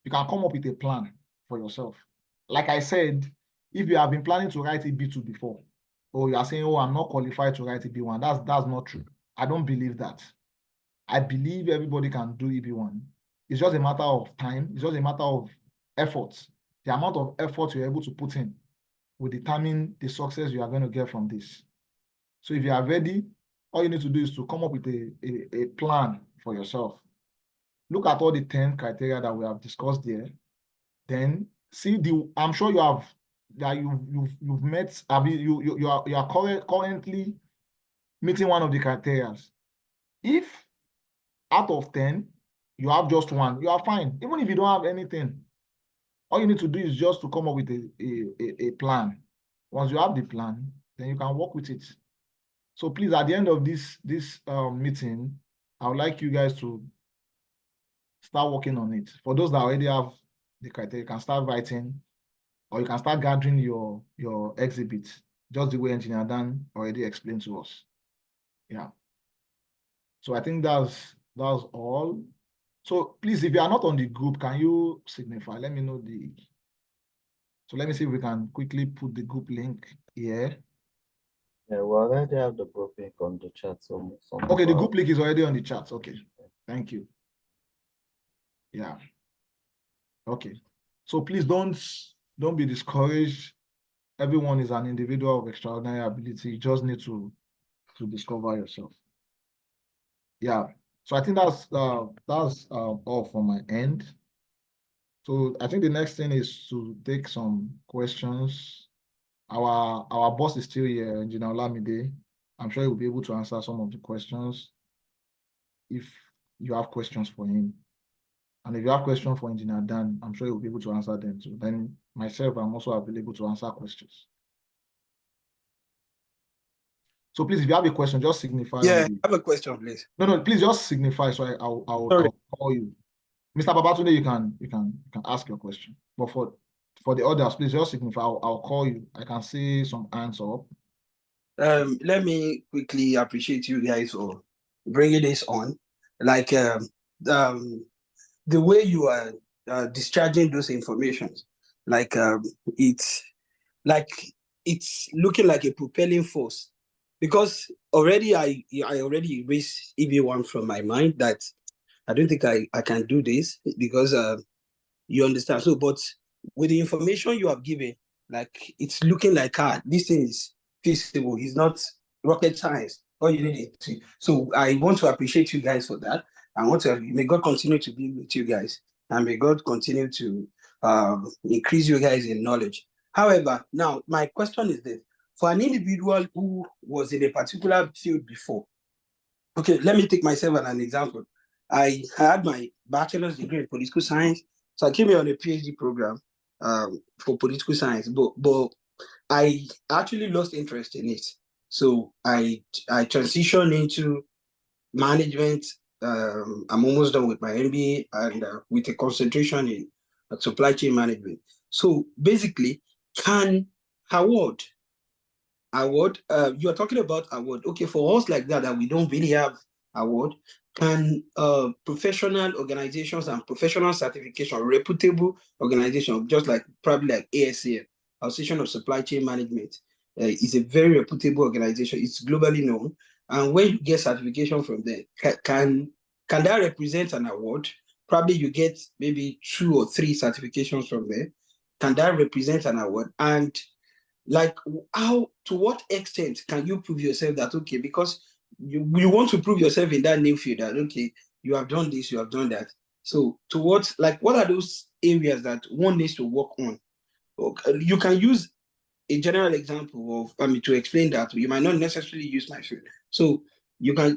You can come up with a plan for yourself. Like I said, if you have been planning to write EB-2 before, or you are saying, oh, I'm not qualified to write EB-1, that's not true. I don't believe that. I believe everybody can do EB-1. It's just a matter of time. It's just a matter of effort. The amount of effort you're able to put in will determine the success you are going to get from this. So if you are ready, all you need to do is to come up with a plan for yourself. Look at all the 10 criteria that we have discussed there. Then see I'm sure you've met, you are currently meeting one of the criteria. If out of 10, you have just one, you are fine. Even if you don't have anything, all you need to do is just to come up with a plan. Once you have the plan, then you can work with it. So please, at the end of this meeting, I would like you guys to start working on it. For those that already have the criteria, you can start writing, or you can start gathering your exhibits, just the way Engineer Dan already explained to us. Yeah. So I think that's all. So please, if you are not on the group, can you signify? Let me know so let me see if we can quickly put the group link here. Yeah, we already have the group link on the chat. Okay, the group link is already on the chat. Okay, thank you. Yeah. Okay. So please don't be discouraged. Everyone is an individual of extraordinary ability. You just need to discover yourself. Yeah. So I think that's all from my end. So I think the next thing is to take some questions our boss is still here, Engineer Olamide. I'm sure he'll be able to answer some of the questions if you have questions for him. And if you have questions for Engineer Dan, I'm sure he'll be able to answer them too. Then myself, I'm also available to answer questions. So please, if you have a question, just signify. Yeah, I have a question, please. No, please just signify so I'll call you. Mr. Babatunde, you can ask your question. But for the others, please just signify. I'll call you. I can see some hands up. Let me quickly appreciate you guys for bringing this on. Like the way you are discharging those informations, like it's looking like a propelling force. Because already I already erased EB-1 from my mind that I don't think I can do this because you understand. So, but with the information you have given, like it's looking like this thing is feasible. It's not rocket science. All you need is to. So I want to appreciate you guys for that. May God continue to be with you guys, and may God continue to increase you guys in knowledge. However, now my question is this: for an individual who was in a particular field before, okay, let me take myself as an example. I had my bachelor's degree in political science, so I came here on a PhD program for political science, but I actually lost interest in it. So I transitioned into management. I'm almost done with my MBA and with a concentration in supply chain management. So basically, can Howard, you're talking about award. Okay, for us like that we don't really have award, can professional organizations and professional certification, reputable organization, just like probably like ASCM, Association of Supply Chain Management, is a very reputable organization. It's globally known. And when you get certification from there, can that represent an award? Probably you get maybe 2 or 3 certifications from there. Can that represent an award? And like to what extent can you prove yourself that, okay, because you want to prove yourself in that new field that, okay, you have done this, you have done that. So what are those areas that one needs to work on? Okay, you can use a general example of to explain that. You might not necessarily use my field. So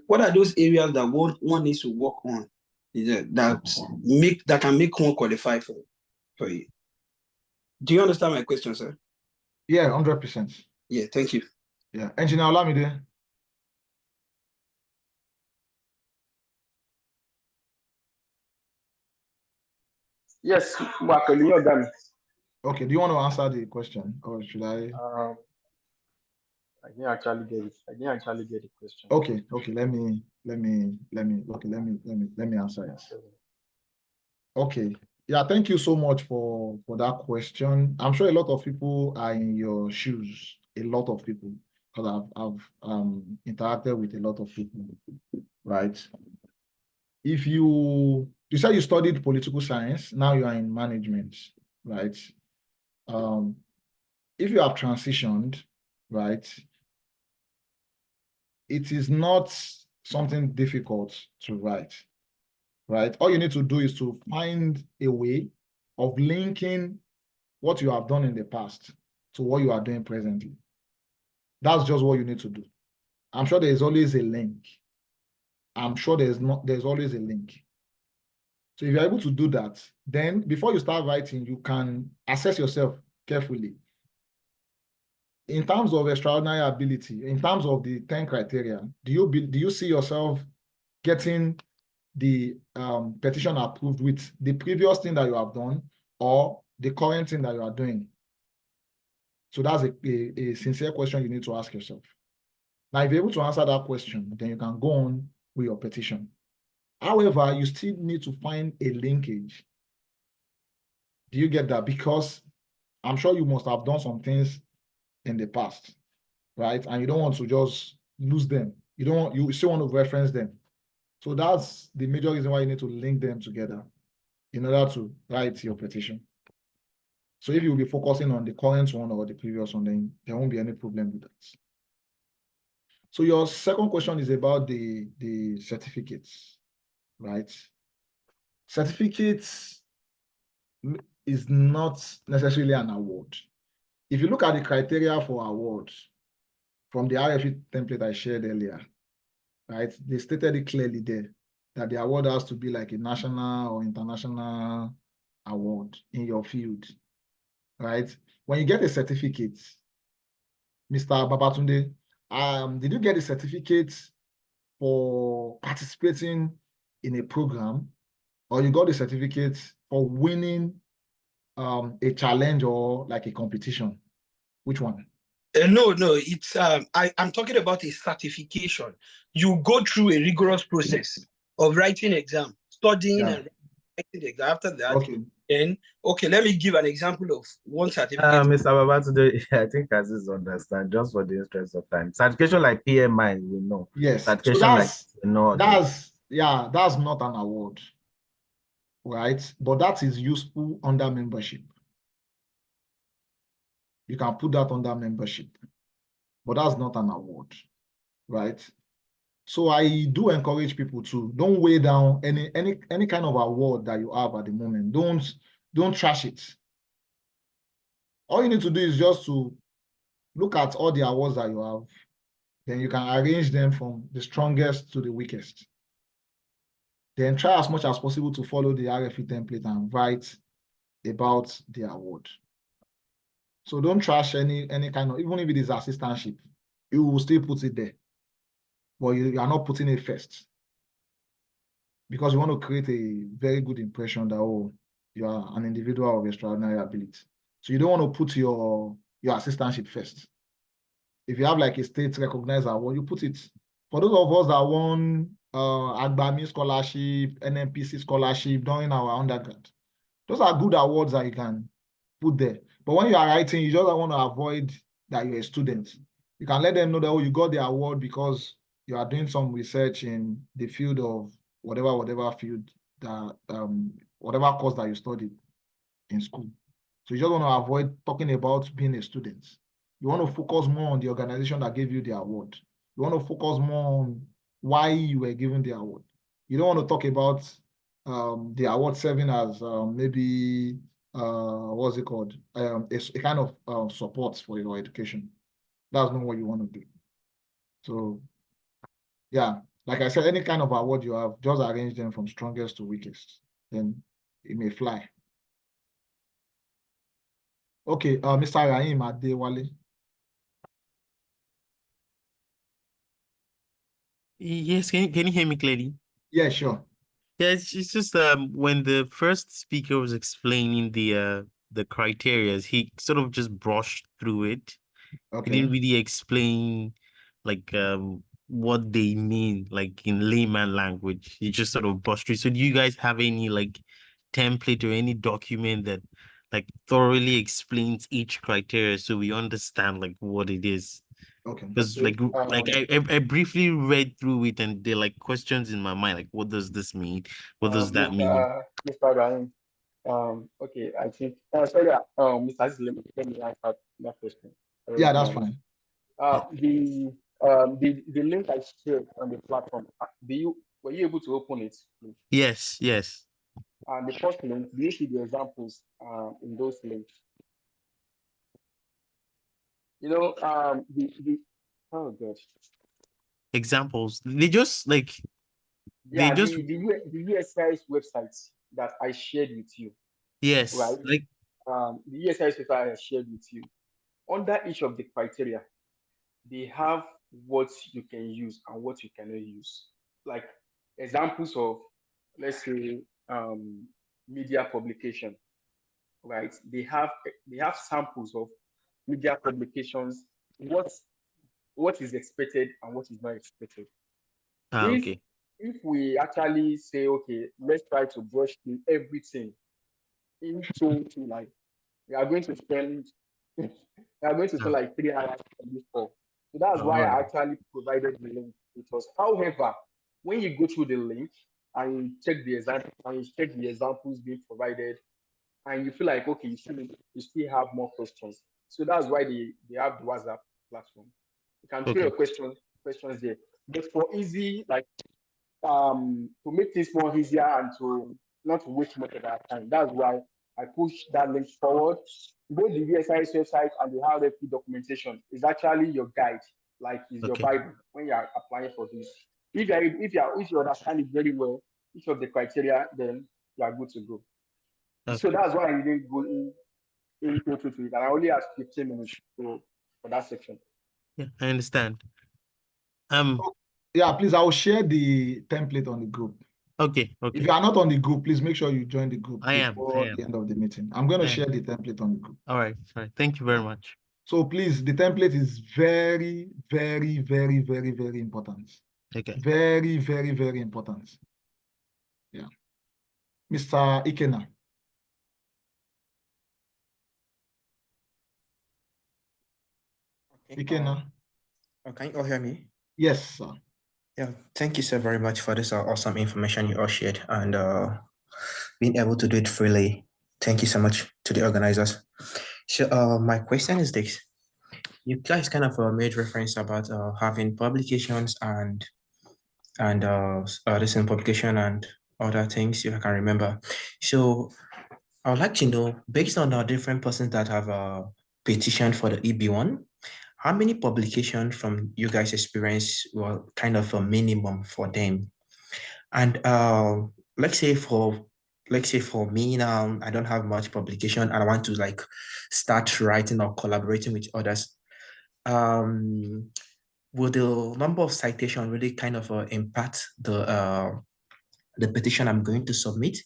what are those areas that one needs to work on that can make one qualify for you? Do you understand my question, sir? Yeah, 100%. Yeah, thank you. Yeah, Engineer Olamide. Yes, Wakoli, you're done. Okay, do you want to answer the question or should I? I didn't actually get it. I didn't actually get the question. Okay, let me answer it. Okay. Yeah, thank you so much for that question. I'm sure a lot of people are in your shoes. A lot of people, because I've interacted with a lot of people, right? If you said you studied political science, now you are in management, right? If you have transitioned, right, it is not something difficult to write, right? All you need to do is to find a way of linking what you have done in the past to what you are doing presently. That's just what you need to do. I'm sure there's always a link. I'm sure there's always a link. So if you're able to do that, then before you start writing, you can assess yourself carefully. In terms of extraordinary ability, in terms of the 10 criteria, do you see yourself getting the petition approved with the previous thing that you have done or the current thing that you are doing? So that's a sincere question you need to ask yourself. Now, if you're able to answer that question, then you can go on with your petition. However, you still need to find a linkage. Do you get that? Because I'm sure you must have done some things in the past, right? And you don't want to just lose them. You still want to reference them. So that's the major reason why you need to link them together in order to write your petition. So if you'll be focusing on the current one or the previous one, then there won't be any problem with that. So your second question is about the certificates, right? Certificates is not necessarily an award. if you look at the criteria for awards from the RFE template I shared earlier, right, they stated it clearly there that the award has to be like a national or international award in your field, right? When you get a certificate, Mr. Babatunde, did you get a certificate for participating in a program, or you got a certificate for winning a challenge or like a competition? Which one? No, it's I'm talking about a certification. You go through a rigorous process of writing exam, studying and writing the exam. After that, Okay. then let me give an example of one certificate. Mr. Babatunde, I think Aziz understand, just for the interest of time. Certification like PMI, we know. Yes. Certification So like that's not an award, right? But that is useful under membership. You can put that under membership, but that's not an award, right? So I do encourage people to don't weigh down any kind of award that you have at the moment. Don't trash it. All you need to do is just to look at all the awards that you have. Then you can arrange them from the strongest to the weakest. Then try as much as possible to follow the RFE template and write about the award. So don't trash any kind of, even if it is assistantship, you will still put it there. But you are not putting it first. Because you want to create a very good impression that, oh, you are an individual of extraordinary ability. So you don't want to put your assistantship first. If you have like a state recognized award, you put it. For those of us that won Agbami scholarship, NMPC scholarship during our undergrad, those are good awards that you can put there. But when you are writing, you just want to avoid that you're a student. You can let them know that, oh, you got the award because you are doing some research in the field of whatever field that whatever course that you studied in school. So you just want to avoid talking about being a student. You want to focus more on the organization that gave you the award. You want to focus more on why you were given the award. You don't want to talk about the award serving as maybe what's it called? A kind of support for your education. That's not what you want to do. So yeah, like I said, any kind of award you have, just arrange them from strongest to weakest. Then it may fly. Okay, Mr. Rahim Adewale. Yes, can you hear me clearly? Yeah, sure. Yeah, it's just when the first speaker was explaining the criteria, he sort of just brushed through it. He didn't really explain like what they mean, like in layman language. He just sort of brushed through. So do you guys have any like template or any document that like thoroughly explains each criteria so we understand like what it is? Okay. Because like I briefly read through it and there are like questions in my mind, like what does this mean? What does that mean? Mr. Ryan, okay, I think sorry, Mr. Aziz, let me answer that question. Yeah, that's fine. The link I shared on the platform, were you able to open it, please? Yes. The first link, do you see the examples in those links? You know, oh gosh. Examples. They just like Yeah, they just the USIS websites that I shared with you. yes, right? like The USIS website I shared with you. Under each of the criteria, they have what you can use and what you cannot use. Like examples of, let's say, media publication, right? They have samples of media publications, what is expected and what is not expected. okay. If we actually say, okay, let's try to brush through everything into like we are going to spend like 3 hours on this call. So that's why I actually provided the link. However, when you go through the link and you check the examples being provided, and you feel like okay, you still have more questions. So that's why they have the WhatsApp platform. You can throw your questions there. But for easy, like to make things more easier and to not waste much of our time. That's why I push that link forward. Both the VSIS website and the RFP documentation is actually your guide, like is your Bible when you are applying for this. If you understand it very well, each of the criteria, then you are good to go. Okay. So that's why I didn't go into it, and I only asked 15 minutes for that section. Yeah, I understand. Yeah, please, I will share the template on the group. Okay. If you are not on the group, please make sure you join the group before the end of the meeting. I'm going to share the template on the group. All right. Thank you very much. So please, the template is very, very, very, very, very important. Okay. Very, very, very important. Yeah. Mr. Ikena. Okay. Ikena. Can you all hear me? Yes, sir. Yeah, thank you so very much for this awesome information you all shared and being able to do it freely. Thank you so much to the organizers. So my question is this. You guys kind of made reference about having publications and this in publication and other things, if I can remember. So I would like to know, based on the different persons that have petitioned for the EB-1, how many publications from you guys' experience were kind of a minimum for them? And let's say for me now, I don't have much publication and I want to like start writing or collaborating with others. Will the number of citations really kind of impact the petition I'm going to submit?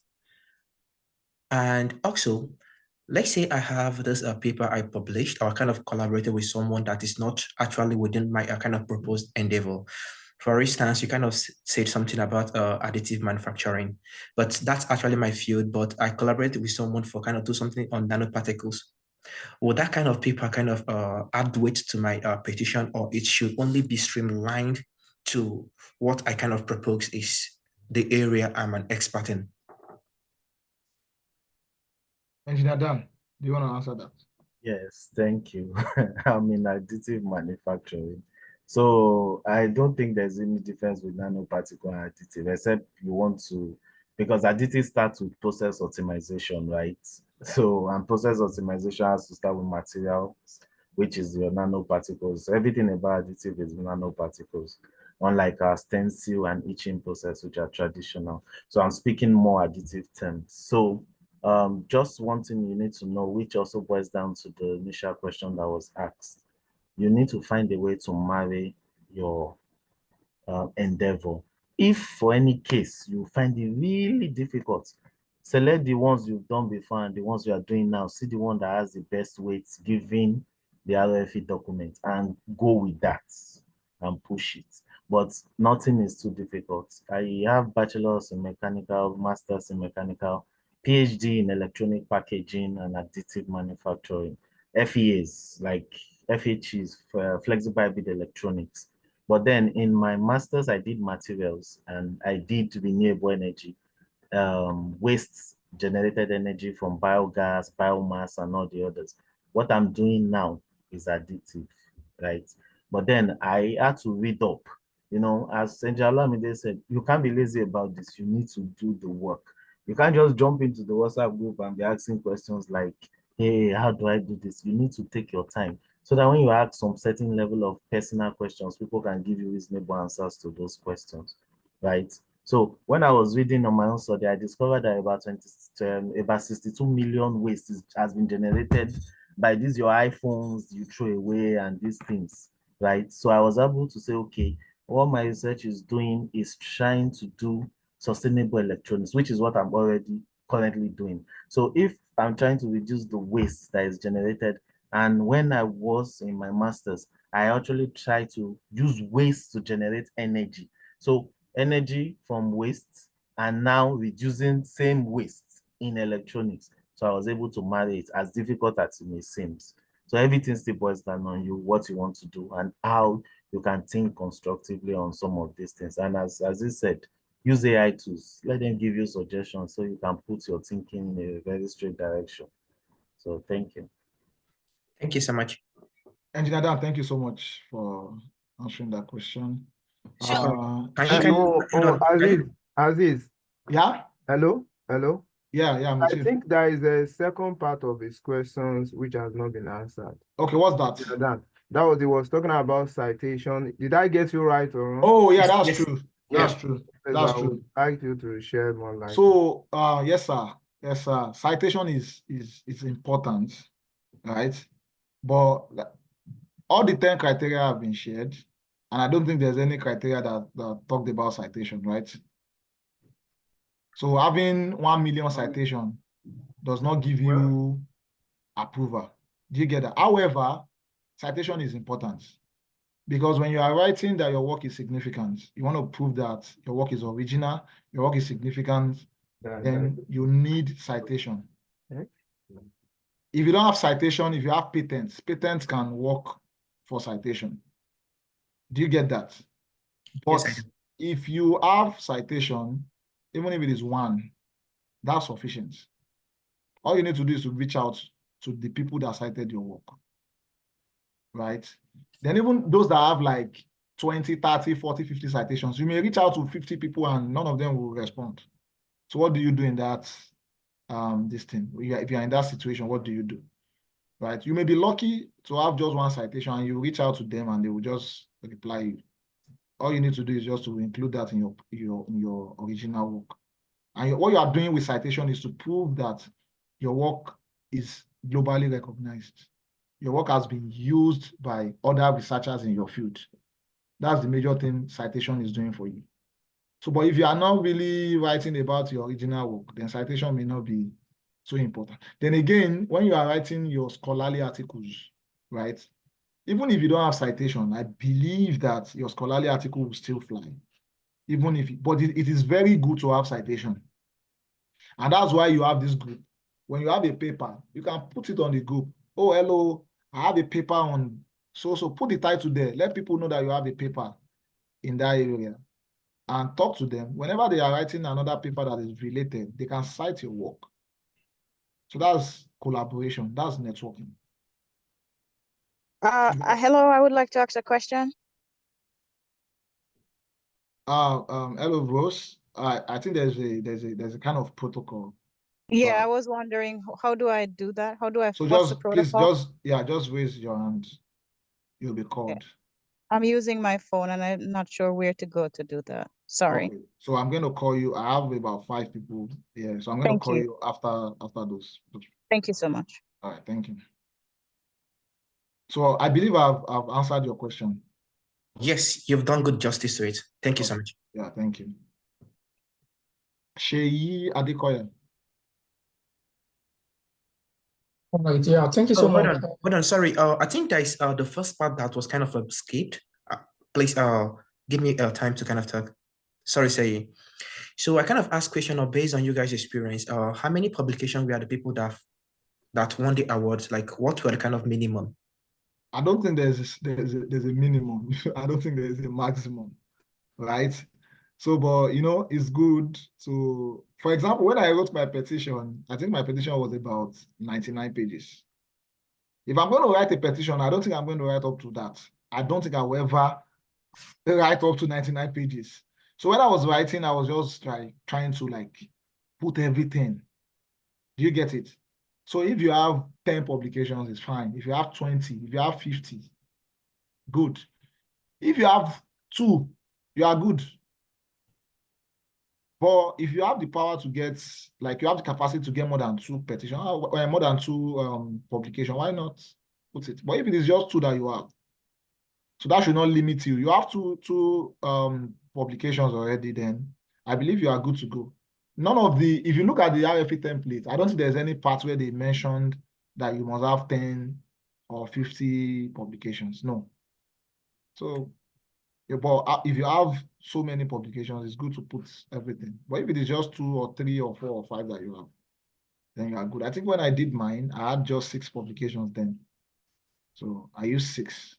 And also, let's say I have this paper I published or kind of collaborated with someone that is not actually within my kind of proposed endeavor. For instance, you kind of said something about additive manufacturing, but that's actually my field, but I collaborated with someone for kind of do something on nanoparticles. Will that kind of paper kind of add weight to my petition, or it should only be streamlined to what I kind of propose is the area I'm an expert in? Engineer Dan, do you want to answer that? Yes, thank you. I'm in additive manufacturing. So I don't think there's any difference with nanoparticle and additive, except you want to, because additive starts with process optimization, right? So, and process optimization has to start with materials, which is your nanoparticles. Everything about additive is nanoparticles, unlike our stencil and etching process, which are traditional. So I'm speaking more additive terms. So just one thing you need to know, which also boils down to the initial question that was asked. You need to find a way to marry your endeavor. If for any case you find it really difficult, select the ones you've done before and the ones you are doing now. See the one that has the best weights given the RFE document and go with that and push it. But nothing is too difficult. I have bachelor's in mechanical, master's in mechanical, PhD in electronic packaging and additive manufacturing, FEAs like FHEs, flexible hybrid electronics. But then in my master's, I did materials and I did renewable energy, waste generated energy from biogas, biomass, and all the others. What I'm doing now is additive, right? But then I had to read up. You know, as Senja Olamide said, you can't be lazy about this. You need to do the work. You can't just jump into the WhatsApp group and be asking questions like, hey, how do I do this? You need to take your time so that when you ask some certain level of personal questions, people can give you reasonable answers to those questions, right? So when I was reading on my own study, I discovered that about 62 million waste has been generated by these your iPhones you throw away and these things, right? So I was able to say, okay, what my research is doing is trying to do sustainable electronics, which is what I'm already currently doing. So if I'm trying to reduce the waste that is generated, and when I was in my master's, I actually try to use waste to generate energy. So energy from waste and now reducing same waste in electronics. So I was able to marry it, as difficult as it may seem. So everything still boils down on you, what you want to do and how you can think constructively on some of these things. And as you said, use AI tools, let them give you suggestions so you can put your thinking in a very straight direction. So thank you. Thank you so much. Engineer Dan, thank you so much for answering that question. Aziz. Yeah? Hello. Yeah, I'm I with you. think there is a second part of his questions which has not been answered. Okay, what's that? That was, he was talking about citation. Did I get you right or wrong? Oh, yeah, Yes, that's yes. true. Yeah. That's true. Yes, That's I true. would like you to share more light. So, yes, sir. Yes, sir. Citation is important, right? But all the 10 criteria have been shared, and I don't think there's any criteria that talked about citation, right? So having 1 million citation does not give you approval. Do you get that? However, citation is important because when you are writing that your work is significant, you want to prove that your work is original, your work is significant, then you need citation. If you don't have citation, if you have patents can work for citation. Do you get that? But Yes, I do. if you have citation, even if it is 1, that's sufficient. All you need to do is to reach out to the people that cited your work, right? Then even those that have like 20, 30, 40, 50 citations, you may reach out to 50 people and none of them will respond. So what do you do in that this thing? If you're in that situation, what do you do? Right? You may be lucky to have just 1 citation and you reach out to them and they will just reply you. All you need to do is just to include that in your original work. And what you are doing with citation is to prove that your work is globally recognized. Your work has been used by other researchers in your field. That's the major thing citation is doing for you. So, but if you are not really writing about your original work, then citation may not be so important. Then again, when you are writing your scholarly articles, right? Even if you don't have citation, I believe that your scholarly article will still fly. Even if, but it is very good to have citation. And that's why you have this group. When you have a paper, you can put it on the group. Oh, hello, I have a paper on, so put the title there. Let people know that you have a paper in that area and talk to them. Whenever they are writing another paper that is related, they can cite your work. So that's collaboration, that's networking. Hello, I would like to ask a question. Hello, Rose. I think there's a kind of protocol. Yeah, I was wondering, how do I do that? How do I, So what's the please protocol? just raise your hand. You'll be called. I'm using my phone and I'm not sure where to go to do that. Sorry. Okay. So I'm going to call you. I have about 5 people here. So I'm going to call you after those. Thank you so much. All right, thank you. So I believe I've answered your question. Yes, you've done good justice to it. Thank you so much. Yeah, thank you. Sheyi Adekoya. All right, yeah, thank you so much. Hold on, sorry. I think that is the first part that was kind of skipped. Please give me time to kind of talk. Sorry, say. So I kind of asked question based on you guys' experience. How many publications were the people that won the awards? Like, what were the kind of minimum? I don't think there's a minimum. I don't think there's a maximum, right? So, but it's good to, for example, when I wrote my petition, I think my petition was about 99 pages. If I'm going to write a petition, I don't think I'm going to write up to that. I don't think I will ever write up to 99 pages. So when I was writing, I was just trying to like put everything. Do you get it? So if you have 10 publications, it's fine. If you have 20, if you have 50, good. If you have 2, you are good. But if you have the power to get, like you have the capacity to get more than 2 petitions, or more than 2 publications, why not put it? But if it is just 2 that you have, so that should not limit you. You have two publications already, then I believe you are good to go. If you look at the RFE template, I don't think there's any part where they mentioned that you must have 10 or 50 publications. No. So, but if you have so many publications, it's good to put everything. But if it is just 2 or 3 or 4 or 5 that you have, then you are good. I think when I did mine, I had just 6 publications then. So I used 6.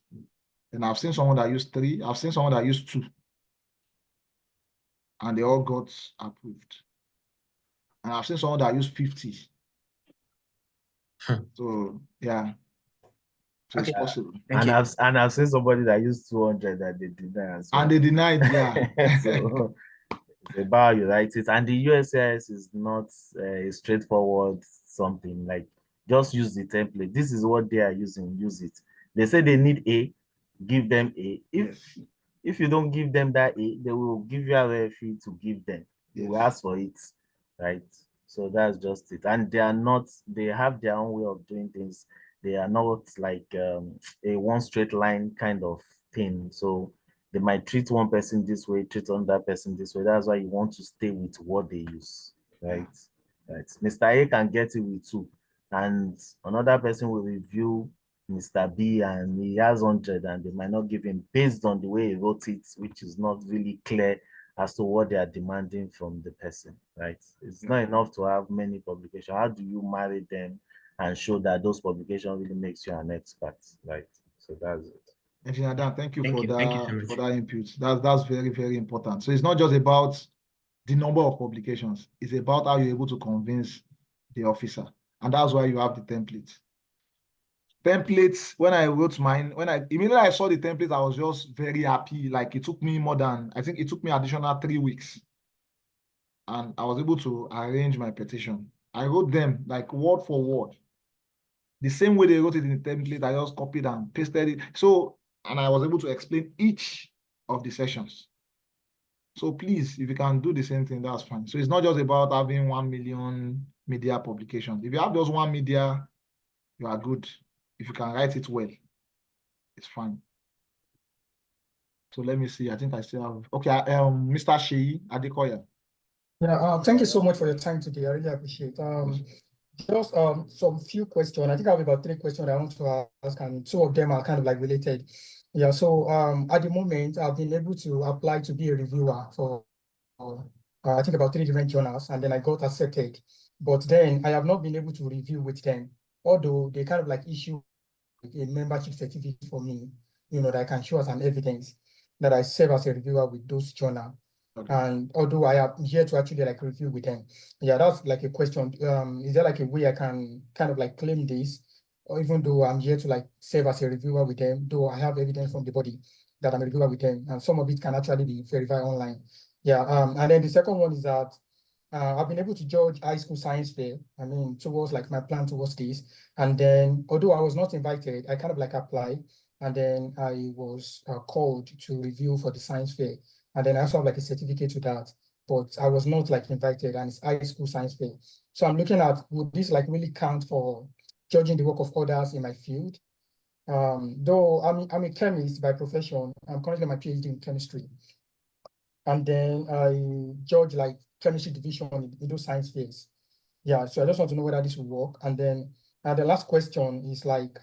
And I've seen someone that used 3. I've seen someone that used 2. And they all got approved. And I've seen someone that used 50. So, yeah. So it's possible. And I've seen somebody that used 200 that they denied as well. And they denied, yeah. So It's about how you write it. And the USCIS is not a straightforward something. Like, just use the template. This is what they are using. Use it. They say they need A, give them A. If you don't give them that A, they will give you a fee to give them. They will ask for it, right? So that's just it. And they are not. They have their own way of doing things. They are not like a one straight line kind of thing. So they might treat one person this way, treat another person this way. That's why you want to stay with what they use, right? Right. Mr. A can get it with 2, and another person will review Mr. B and he has 100, and they might not give him based on the way he wrote it, which is not really clear as to what they are demanding from the person, right? It's not enough to have many publications. How do you marry them and show that those publications really makes you an expert, right? So that's it. Engineer Dan, thank you for Thank you so that much. for that input. That's very, very important. So it's not just about the number of publications, it's about how you're able to convince the officer. And that's why you have the template. Templates, when I wrote mine, immediately I saw the template, I was just very happy. Like, it took me I think it took me additional 3 weeks. And I was able to arrange my petition. I wrote them like word for word. The same way they wrote it in the template, I just copied and pasted it. So, and I was able to explain each of the sessions. So please, if you can do the same thing, that's fine. So it's not just about having 1 million media publications. If you have just 1 media, you are good. If you can write it well, it's fine. So let me see. I think I still have. Okay, Mr. Sheyi Adekoya. Yeah, thank you so much for your time today. I really appreciate it. Just some few questions. I think I have about 3 questions I want to ask, and 2 of them are kind of like related. Yeah, so at the moment, I've been able to apply to be a reviewer for I think about 3 different journals, and then I got accepted. But then I have not been able to review with them, although they kind of like issue a membership certificate for me, that I can show as an evidence that I serve as a reviewer with those journals. Okay. And although I have yet to actually like review with them, yeah, that's like a question. Is there like a way I can kind of like claim this, or even though I'm here to like serve as a reviewer with them, though I have evidence from the body that I'm a reviewer with them, and some of it can actually be verified online. Yeah. And then the second one is that I've been able to judge high school science fair. I mean, towards like my plan towards this. And then, although I was not invited, I kind of like applied, and then I was called to review for the science fair. And then I also have like a certificate to that, but I was not like invited, and it's high school science fair. So I'm looking at, would this like really count for judging the work of others in my field? Though I'm a chemist by profession, I'm currently my PhD in chemistry. And then I judge like chemistry division in those science fairs. Yeah, so I just want to know whether this will work. And then the last question is like,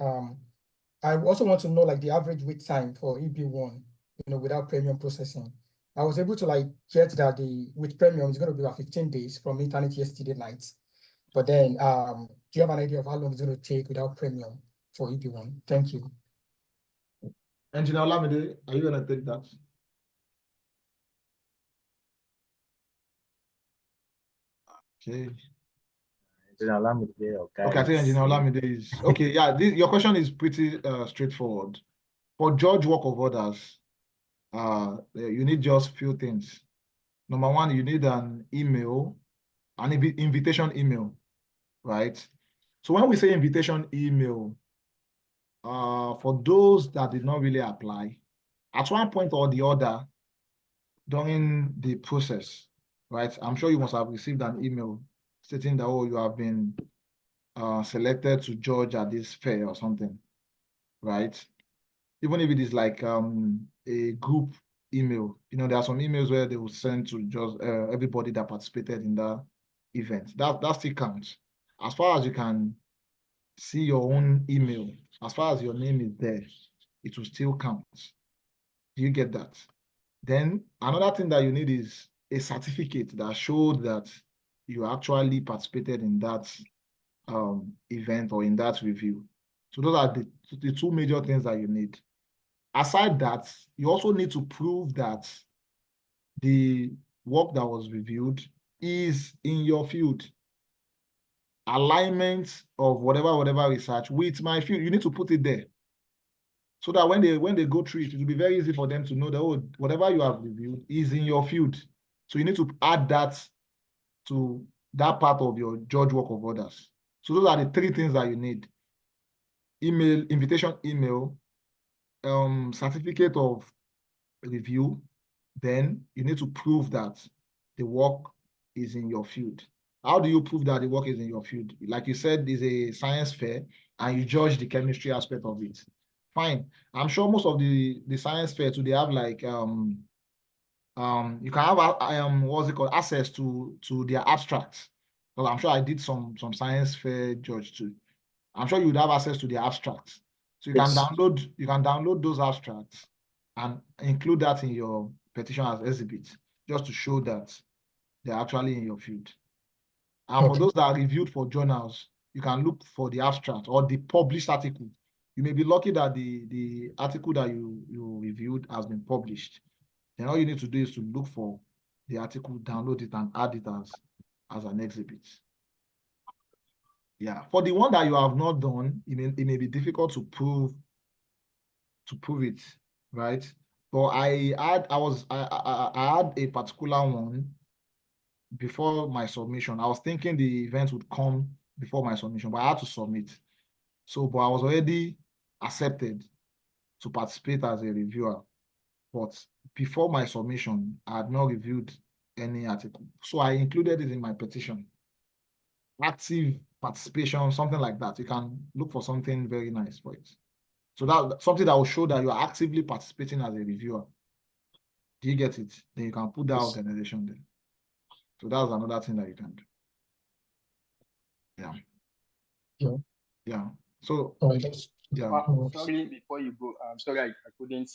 I also want to know like the average wait time for EB-1, without premium processing. I was able to like get that with premium is going to be about 15 days from internet yesterday night. But then, do you have an idea of how long it's going to take without premium for EB-1? Thank you. Engineer Olamide, are you going to take that? Okay. Okay, I think Engineer Olamide is okay. Yeah, your question is pretty straightforward. For judge work of others, you need just few things. Number one, you need an email, an invitation email, right? So when we say invitation email, for those that did not really apply, at one point or the other during the process, right? I'm sure you must have received an email stating that, oh, you have been selected to judge at this fair or something, right? Even if it is like a group email, there are some emails where they will send to just everybody that participated in that event. That still counts. As far as you can see your own email, as far as your name is there, it will still count. Do you get that? Then another thing that you need is a certificate that showed that you actually participated in that event or in that review. So those are the 2 major things that you need. Aside that, you also need to prove that the work that was reviewed is in your field. Alignment of whatever research with my field, you need to put it there. So that when they go through it, it will be very easy for them to know that, oh, whatever you have reviewed is in your field. So you need to add that to that part of your judge work of orders. So those are the three things that you need. Email, invitation email, certificate of review. Then you need to prove that the work is in your field. How do you prove that the work is in your field? Like you said, there's a science fair and you judge the chemistry aspect of it. Fine. I'm sure most of the science fair too, they have like you can have what's it called, access to their abstracts. Well, I'm sure I did some science fair judge too. I'm sure you would have access to the abstracts. So you can download those abstracts and include that in your petition as exhibit, just to show that they're actually in your field. And for those that are reviewed for journals, you can look for the abstract or the published article. You may be lucky that the article that you reviewed has been published. Then all you need to do is to look for the article, download it, and add it as an exhibit. Yeah, for the one that you have not done, it may be difficult to prove it, right? But I had a particular one before my submission. I was thinking the event would come before my submission, but I had to submit. So, but I was already accepted to participate as a reviewer. But before my submission, I had not reviewed any article. So I included it in my petition. Active participation, something like that. You can look for something very nice for it. So that's something that will show that you are actively participating as a reviewer. Do you get it? Then you can put that organization there. So that's another thing that you can do. Yeah. Yeah. Yeah. So yeah. Sorry, before you go, I'm sorry I couldn't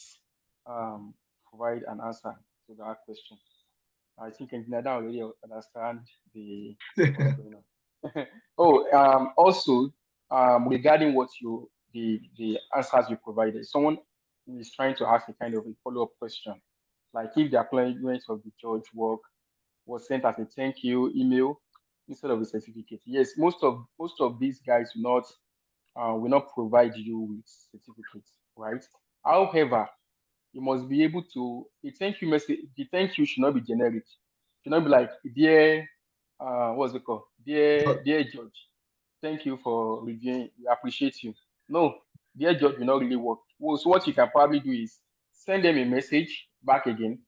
provide an answer to that question. I think Engineer already understand the what's going on. Also, regarding what the answers you provided, someone is trying to ask a kind of a follow-up question, like if the acknowledgement of the judge work was sent as a thank you email instead of a certificate. Yes, most of these guys will not provide you with certificates, right? However, you must be able to, the thank you message, the thank you should not be generic. It should not be like, dear, what's it called? Dear Judge, thank you for reviewing, we appreciate you. No, dear Judge will not really work. Well, so what you can probably do is send them a message back again,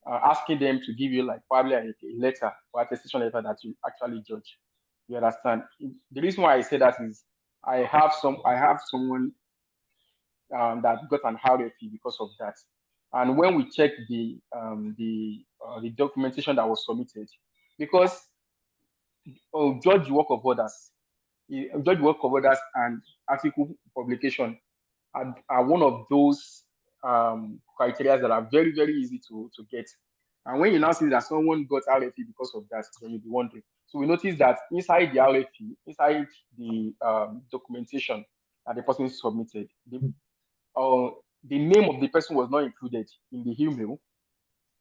asking them to give you like probably a letter or attestation letter that you actually judge. You understand? The reason why I say that is I have someone that got an RFE because of that. And when we check the documentation that was submitted, because judge work of orders and article publication are one of those criteria that are very, very easy to get. And when you now see that someone got RFE because of that, then you'll be wondering. So we notice that inside the RFE, inside the documentation that the person submitted, the name of the person was not included in the email.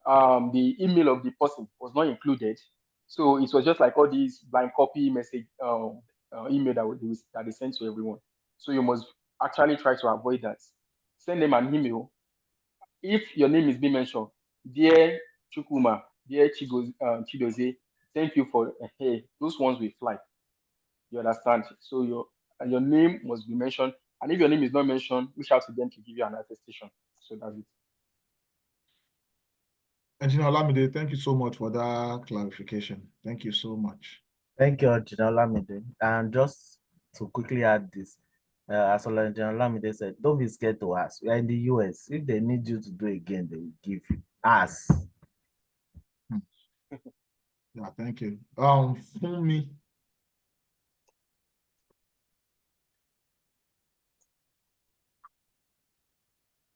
The email of the person was not included. So it was just like all these blind copy message email that they sent to everyone. So you must actually try to avoid that. Send them an email. If your name is being mentioned, dear Chukuma, dear Chidoze, thank you for hey, those ones will fly. You understand? So your name must be mentioned. And if your name is not mentioned, reach out to them to give you an attestation. So that's it. Engineer Olamide, thank you so much for that clarification. Thank you so much. Thank you, Engineer Olamide. And just to quickly add this, as Engineer Olamide said, don't be scared to ask. We are in the US. If they need you to do again, they will give you. Ask. Yeah, thank you. Fumi.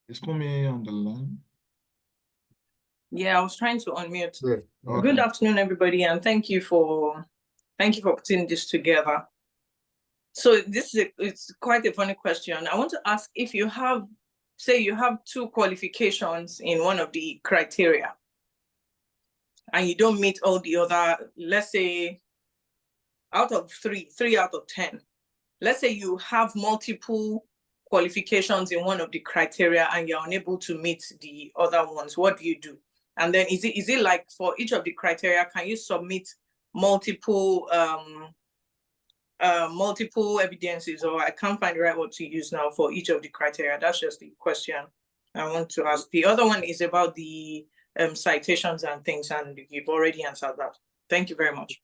Is Fumi on the line? Yeah, I was trying to unmute. Yeah. Okay. Good afternoon, everybody, and thank you for putting this together. So it's quite a funny question. I want to ask if you have, say you have 2 qualifications in one of the criteria and you don't meet all the other, let's say out of 3 out of 10, let's say you have multiple qualifications in one of the criteria and you're unable to meet the other ones, what do you do? And then is it like for each of the criteria, can you submit multiple multiple evidences, or I can't find the right word to use now for each of the criteria? That's just the question I want to ask. The other one is about the citations and things, and you've already answered that. Thank you very much.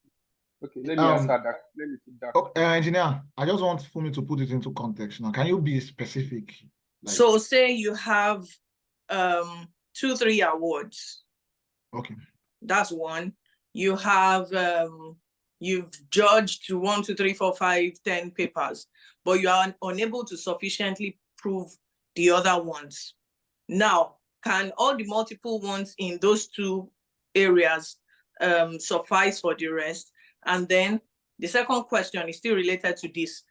Okay, let me answer that. Let me take that. Oh, engineer, I just want for me to put it into context now. Can you be specific? So say you have 2-3 awards. Okay. That's one. You have you've judged 1, 2, 3, 4, 5, 10 papers, but you are unable to sufficiently prove the other ones. Now, can all the multiple ones in those 2 areas suffice for the rest? And then the second question is still related to this.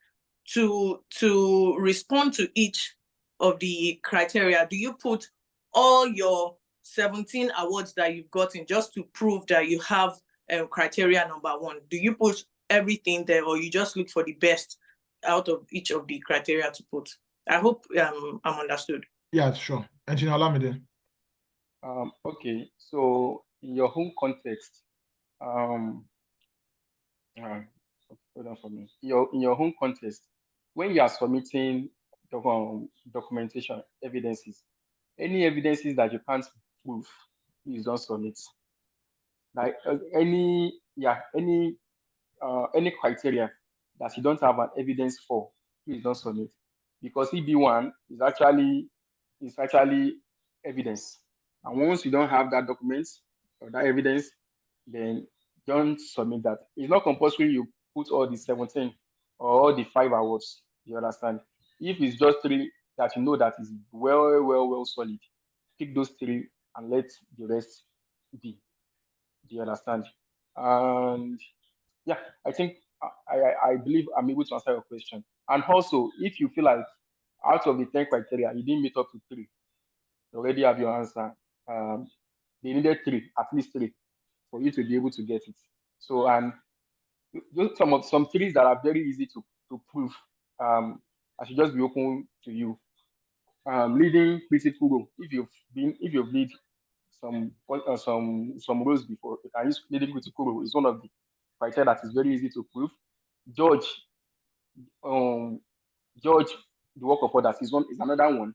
To respond to each of the criteria, do you put all your 17 awards that you've gotten just to prove that you have criteria number 1? Do you put everything there, or you just look for the best out of each of the criteria to put? I hope I'm understood. Yeah, sure. Engineer, allow me there. Okay, so in your home context, hold on for me. In your home context, when you are submitting documentation evidences, any evidences that you can't prove, please don't submit. Like any criteria that you don't have an evidence for, please don't submit, because EB-1 is actually evidence. And once you don't have that document or that evidence, then don't submit that. It's not compulsory you put all the 17 or all the 5 awards. You understand? If it's just 3 that you know that is well solid, pick those 3 and let the rest be. Do you understand? And yeah, I think I believe I'm able to answer your question. And also, if you feel like out of the 10 criteria, you didn't meet up to 3, you already have your answer. They needed 3, at least 3, for you to be able to get it. So, and some 3s that are very easy to prove. I should just be open to you. Leading critical role. If you've lead some roles before, you can use leading critical role. Is one of the criteria that is very easy to prove. Judge the work of others is another one.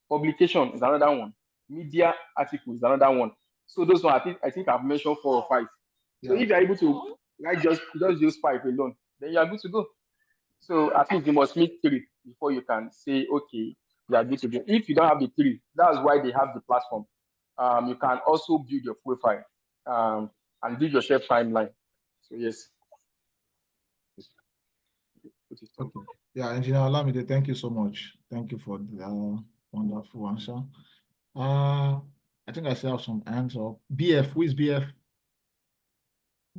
Publication is another one. Media article is another one. So those one, I think I've mentioned 4 or 5. So if you're able to write just use 5 alone, then you are good to go. So I think you must meet 3 before you can say, okay, you are good to go. If you don't have the 3, that's why they have the platform. You can also build your profile and build your shared timeline. So yes. Okay. Yeah, Engineer Olamide, thank you so much. Thank you for the wonderful answer. I think I still have some hands up. BF, who is BF?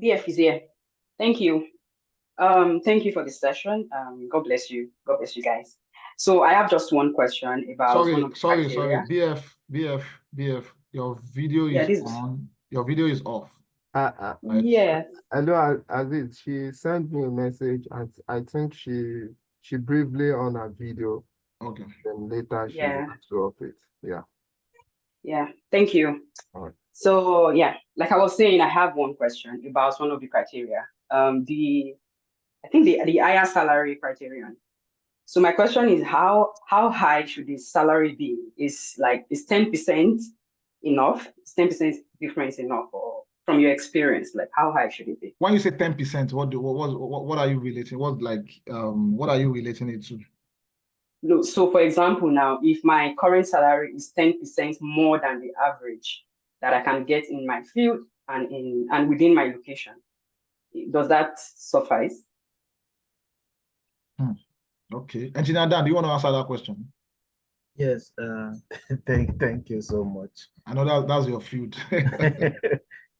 BF is here. Thank you. Thank you for the session. God bless you. God bless you guys. So I have just one question about sorry. BF. Your video is on. Your video is off. Yes. I know Aziz, she sent me a message, and I think she briefly on her video. Okay. Then later she went off it. Yeah. Yeah. Thank you. All right. So yeah, like I was saying, I have one question about one of the criteria. I think the higher salary criterion. So my question is how high should the salary be? Is 10% enough? Is 10% difference enough, or from your experience, like how high should it be? When you say 10%, what are you relating? What are you relating it to? No, so for example, now if my current salary is 10% more than the average that I can get in my field and within my location, does that suffice? Okay. Engineer Dan, do you want to answer that question? Yes, thank you so much. I know that's your field.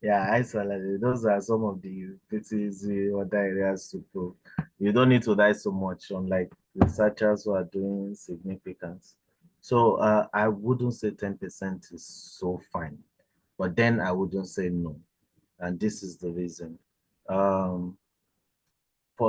Yeah, isolated. Those are some of the pretty easy other areas to prove. You don't need to die so much, unlike researchers who are doing significance. So I wouldn't say 10% is so fine, but then I wouldn't say no. And this is the reason. For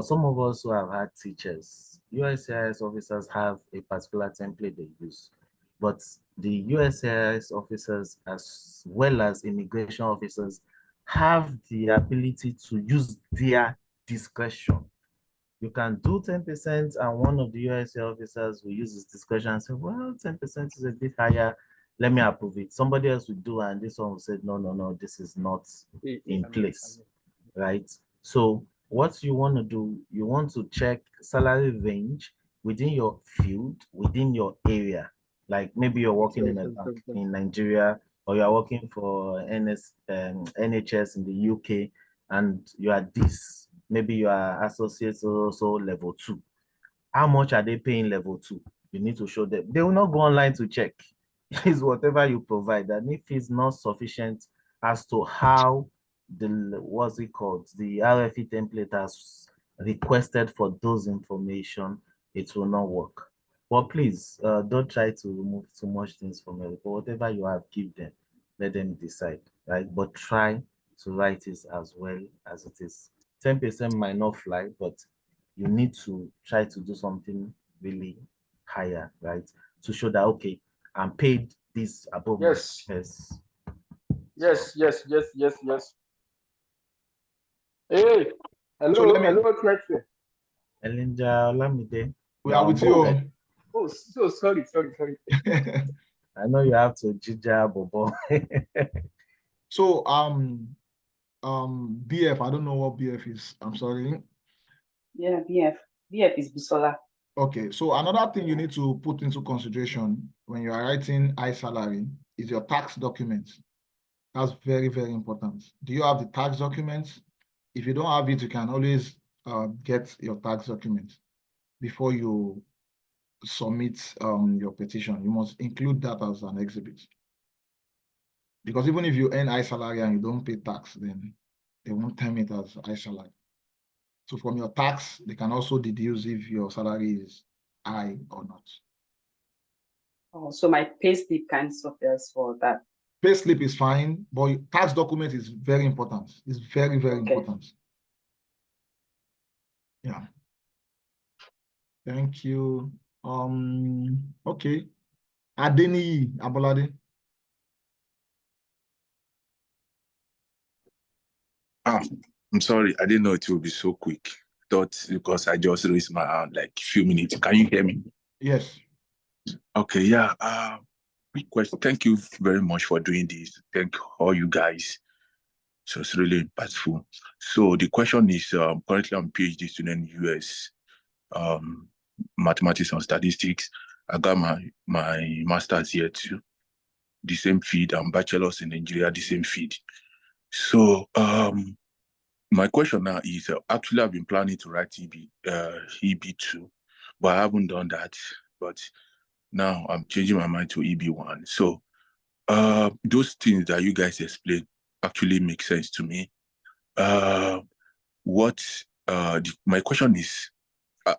some of us who have had teachers, USCIS officers have a particular template they use. but the USCIS officers as well as immigration officers have the ability to use their discretion. You can do 10% and one of the USCIS officers will use his discretion and say, well, 10% is a bit higher, let me approve it. Somebody else will do, and this one will say, no, this is not in place, right? So what you want to do, you want to check salary range within your field, within your area. Like maybe you're working in a bank in Nigeria, or you're working for NHS in the UK, and you are this. Maybe you are associate also level 2. How much are they paying level 2? You need to show them. They will not go online to check. It's whatever you provide. And if it's not sufficient as to how the what's it called, the RFE template has requested for those information, it will not work. But please don't try to remove too much things from it. But whatever you have, give them, let them decide, right? But try to write it as well as it is. 10% might not fly, but you need to try to do something really higher, right? To show that, okay, I'm paid this above. Yes. Yes. Hey, hello, So let me, hello, Trexie. Elinja Olamide. We are with you. Oh, so sorry. I know you have to jija bobo. So BF, I don't know what BF is. I'm sorry. Yeah, BF is Busola. Okay, so another thing you need to put into consideration when you are writing iSalary is your tax documents. That's very, very important. Do you have the tax documents? If you don't have it, you can always get your tax documents before you submit your petition. You must include that as an exhibit. Because even if you earn iSalary and you don't pay tax, then they won't term it as iSalary. So from your tax, they can also deduce if your salary is high or not. Oh, so my payslip can suffice for that. Payslip is fine, but tax document is very important. It's very, very important. Yeah. Thank you. Okay. Adeni Abolade. I'm sorry, I didn't know it would be so quick. Thought because I just raised my hand like a few minutes. Can you hear me? Yes. Okay, yeah. Quick question. Thank you very much for doing this. Thank all you guys. So it's really impactful. So the question is, currently I'm a PhD student in US, mathematics and statistics. I got my master's here too. The same field, and bachelor's in engineering, the same field. So my question now is, actually I've been planning to write EB2, but I haven't done that. But now I'm changing my mind to EB-1. So those things that you guys explained actually make sense to me. My question is,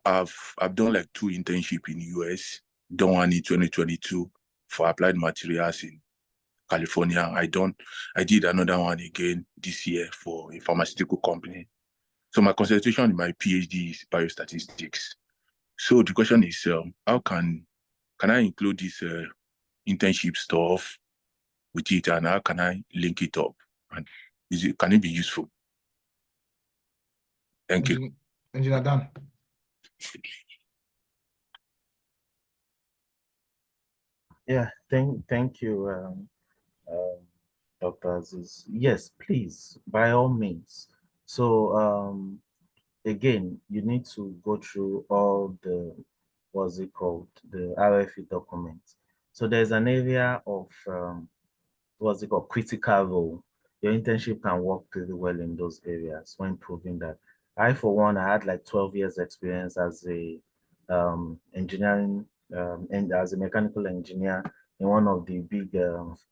I've done like 2 internships in US, done one in 2022 for applied materials in California. I did another one again this year for a pharmaceutical company. So my concentration in my PhD is biostatistics. So the question is, how can I include this internship stuff with it, and how can I link it up? And can it be useful? Thank you. Engineer Dan. Yeah, thank you, Dr. Aziz. Yes, please, by all means. So again, you need to go through all the, what's it called, the RFE documents. So there's an area of what's it called, critical role. Your internship can work pretty well in those areas when proving that. I, for one, I had like 12 years experience as a engineering and as a mechanical engineer in one of the big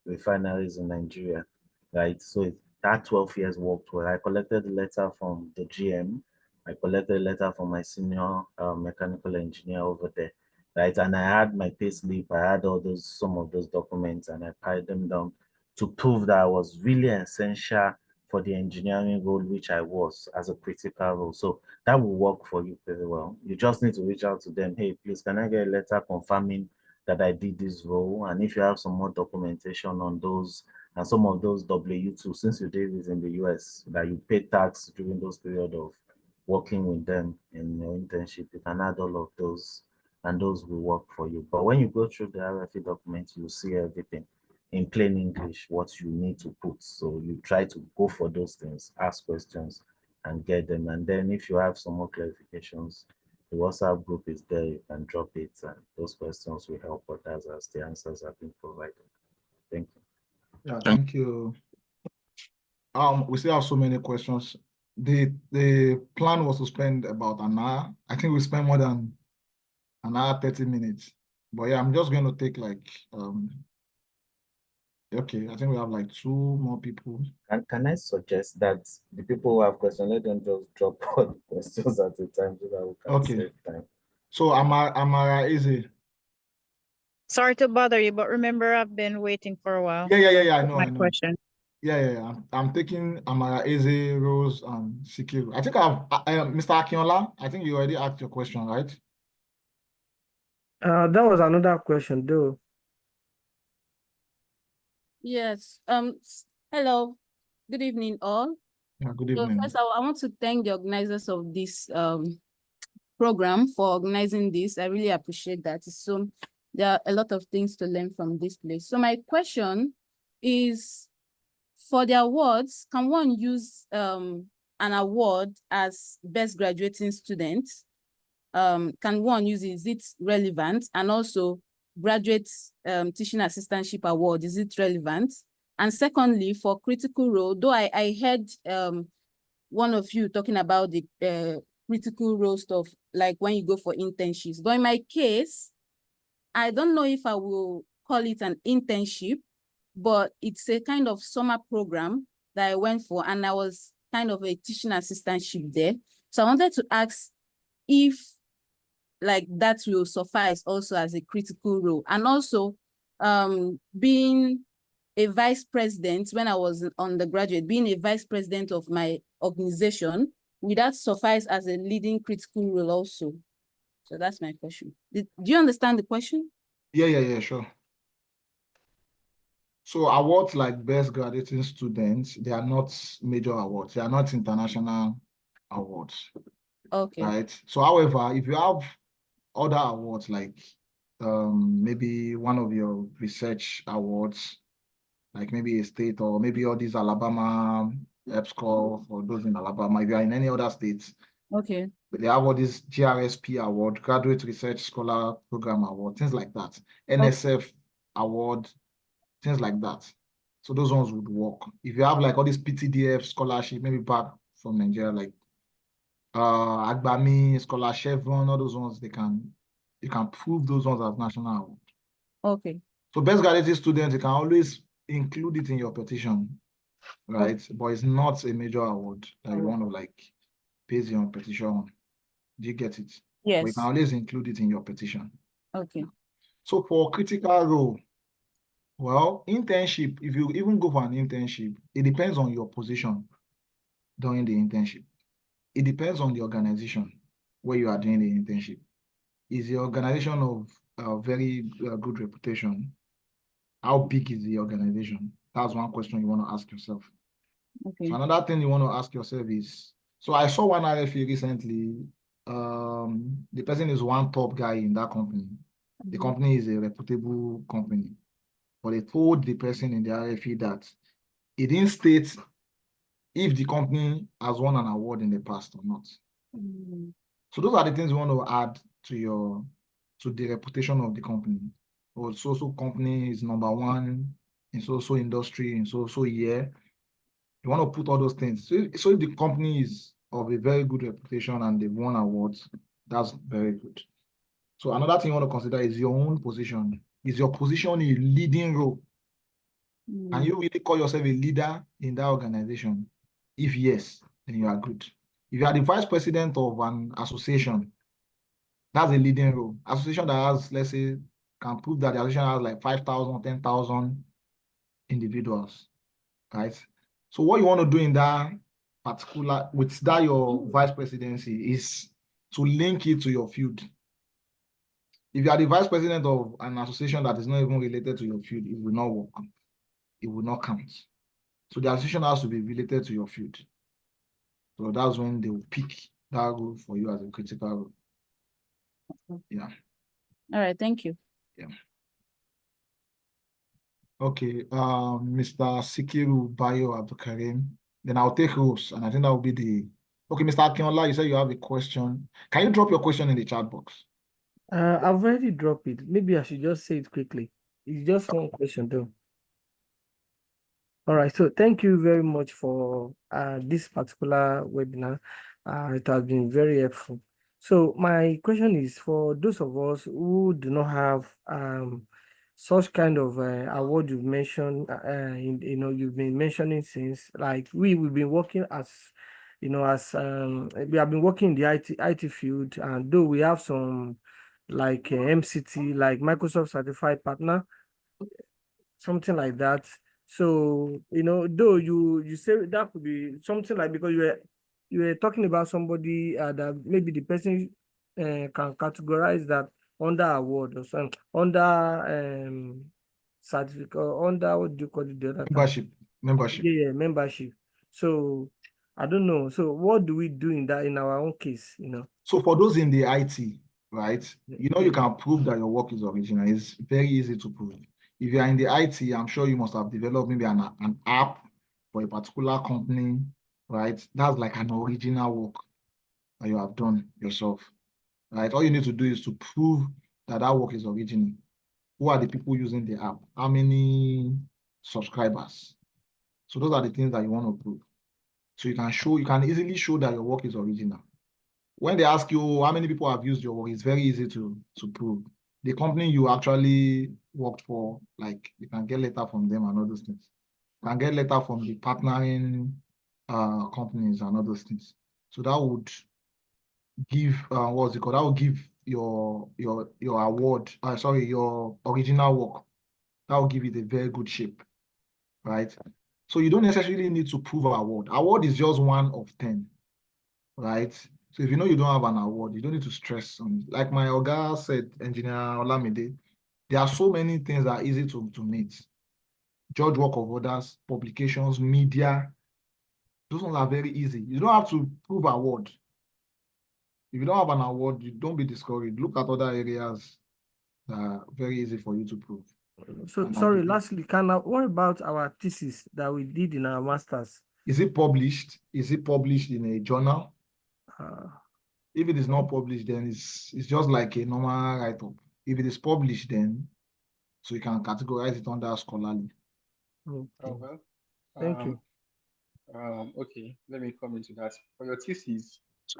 refineries in Nigeria, right? So that 12 years worked well. I collected a letter from the GM. I collected a letter from my senior mechanical engineer over there, right? And I had my pay slip, I had some of those documents, and I piled them down to prove that I was really essential for the engineering role, which I was as a critical role. So that will work for you very well. You just need to reach out to them. Hey, please, can I get a letter confirming that I did this role. And if you have some more documentation on those and some of those W-2, since you did this in the US, that you pay tax during those period of working with them in your internship, you can add all of those and those will work for you. But when you go through the RFE document, you see everything in plain English, what you need to put. So you try to go for those things, ask questions and get them. And then if you have some more clarifications, the WhatsApp group is there, you can drop it and those questions will help others as the answers have been provided. Thank you. Yeah, thank you. We still have so many questions. The plan was to spend about an hour. I think we spent more than an hour, 30 minutes. But yeah, I'm just going to take like, okay, I think we have like 2 more people. Can I suggest that the people who have questions, let them just drop all the questions at a time so that we can save time. So Amara Easy. Sorry to bother you, but remember I've been waiting for a while. Yeah, I know. Question. Yeah. I'm taking Amara Eze, Rose, and Sikiru. I think Mr. Akinola, I think you already asked your question, right? That was another question, though. Yes. Hello. Good evening, all. Yeah, good evening. So first, I want to thank the organizers of this program for organizing this. I really appreciate that. So there are a lot of things to learn from this place. So my question is, for the awards, can one use an award as best graduating student? Can one use it? Is it relevant? And also graduate teaching assistantship award, is it relevant? And secondly, for critical role, though I heard one of you talking about the critical role stuff, like when you go for internships. But in my case, I don't know if I will call it an internship, but it's a kind of summer program that I went for, and I was kind of a teaching assistantship there. So I wanted to ask if like that will suffice also as a critical role. And also being a vice president when I was an undergraduate, being a vice president of my organization, will that suffice as a leading critical role also? So that's my question. Do you understand the question? Yeah, sure. So awards like best graduating students, they are not major awards. They are not international awards. Okay. Right. So however, if you have other awards like maybe one of your research awards, like maybe a state or maybe all these Alabama EBSCO or those in Alabama, if you are in any other states, okay, they have all this GRSP award, Graduate Research Scholar Program Award, things like that, NSF award, things like that. So those ones would work. If you have like all this PTDF scholarship, maybe back from Nigeria, like Agbami, Scholar Chevron, all those ones, you can prove those ones as national award. Okay. So best graduate student, you can always include it in your petition, right? Okay. But it's not a major award that you want to like paste your petition. Do you get it? Yes. But you can always include it in your petition. Okay. So for critical role, well, internship, if you even go for an internship, it depends on your position during the internship. It depends on the organization where you are doing the internship. Is the organization of a very good reputation? How big is the organization? That's one question you want to ask yourself. Okay. So another thing you want to ask yourself is, so I saw one RFE recently. The person is one top guy in that company. The company is a reputable company. But they told the person in the RFE that it didn't state if the company has won an award in the past or not. So those are the things you want to add to the reputation of the company. Or so company is #1 in so industry in so year. You want to put all those things. So if the company is of a very good reputation and they've won awards, that's very good. So another thing you want to consider is your own position. Is your position a leading role? Can you really call yourself a leader in that organization? If yes, then you are good. If you are the vice president of an association, that's a leading role. Association that has, let's say, can prove that the association has like 5,000, 10,000 individuals, right? So what you want to do in that particular, with that your vice presidency, is to link it to your field. If you are the vice president of an association that is not even related to your field, it will not work. It will not count. So the association has to be related to your field. So that's when they will pick that role for you as a critical role. Yeah. All right, thank you. Yeah. Okay, Mr. Sikiru Bayo Abdulkarim. Then I'll take Rose, and I think that will be the. Okay, Mr. Akinola, you said you have a question. Can you drop your question in the chat box? I've already dropped it. Maybe I should just say it quickly. It's just one question though. All right, so thank you very much for this particular webinar. It has been very helpful. So my question is for those of us who do not have such kind of award you've mentioned, you've been mentioning since, like we've been working as, we have been working in the IT field, and though we have some like MCT, like Microsoft Certified Partner, something like that. So, though you say that could be something like, because you were talking about somebody that maybe the person can categorize that under award or something, under certificate, or under, what do you call it, the other time? Membership. Yeah, membership. So I don't know. So what do we do in our own case, So for those in the IT, right, you can prove that your work is original. It's very easy to prove. If you are in the IT, I'm sure you must have developed maybe an app for a particular company, right? That's like an original work that you have done yourself, right? All you need to do is to prove that that work is original. Who are the people using the app? How many subscribers? So those are the things that you want to prove. So you can easily show that your work is original. When they ask you how many people have used your work, it's very easy to prove. The company you actually worked for, like you can get letter from them and all those things. You can get letter from the partnering companies and all those things. So that would give what's it called? That would give your award, your original work. That will give it a very good shape, right? So you don't necessarily need to prove an award. Award is just 1 of 10, right? So if you know you don't have an award, you don't need to stress on it. Like my Oga said, Engineer Olamide, there are so many things that are easy to meet. Judge work of others, publications, media. Those ones are very easy. You don't have to prove award. If you don't have an award, you don't be discouraged. Look at other areas that are very easy for you to prove. So sorry, lastly, what about our thesis that we did in our masters? Is it published? Is it published in a journal? If it is not published, then it's just like a normal write-up. If it is published, then so you can categorize it under scholarly. Oh, well, thank you. Okay, let me come into that. For your thesis, it's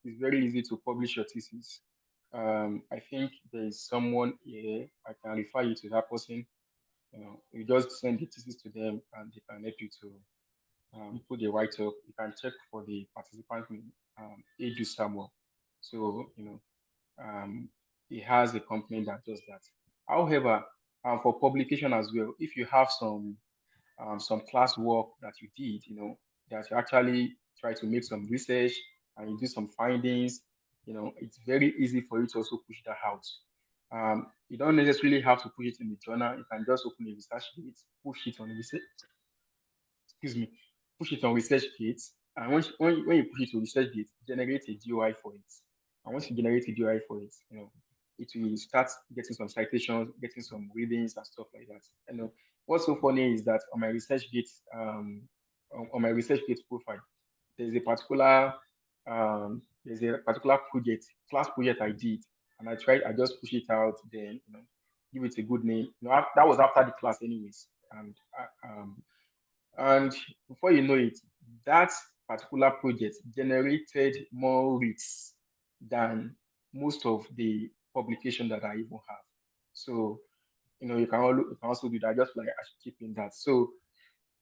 very easy to publish your thesis. I think there is someone here, I can refer you to that person. You just send the thesis to them and they can help you to put the write-up. You can check for the participant name, Edu Samuel. So, he has a company that does that. However, for publication as well, if you have some class work that you did, that you actually try to make some research and you do some findings, it's very easy for you to also push that out. You don't necessarily have to push it in the journal. You can just open a research gate, push it on research. Push it on research gate, and when you push it to research gate, generate a DOI for it. And once you generate a DOI for it, it will start getting some citations, getting some readings and stuff like that. What's so funny is that on my research gate, profile, there's a particular project, class project I did, and I just push it out, then give it a good name. That was after the class, anyways, and before you know it, that particular project generated more reads than most of the publication that I even have. So, you can also do that, just like I should keep in that. So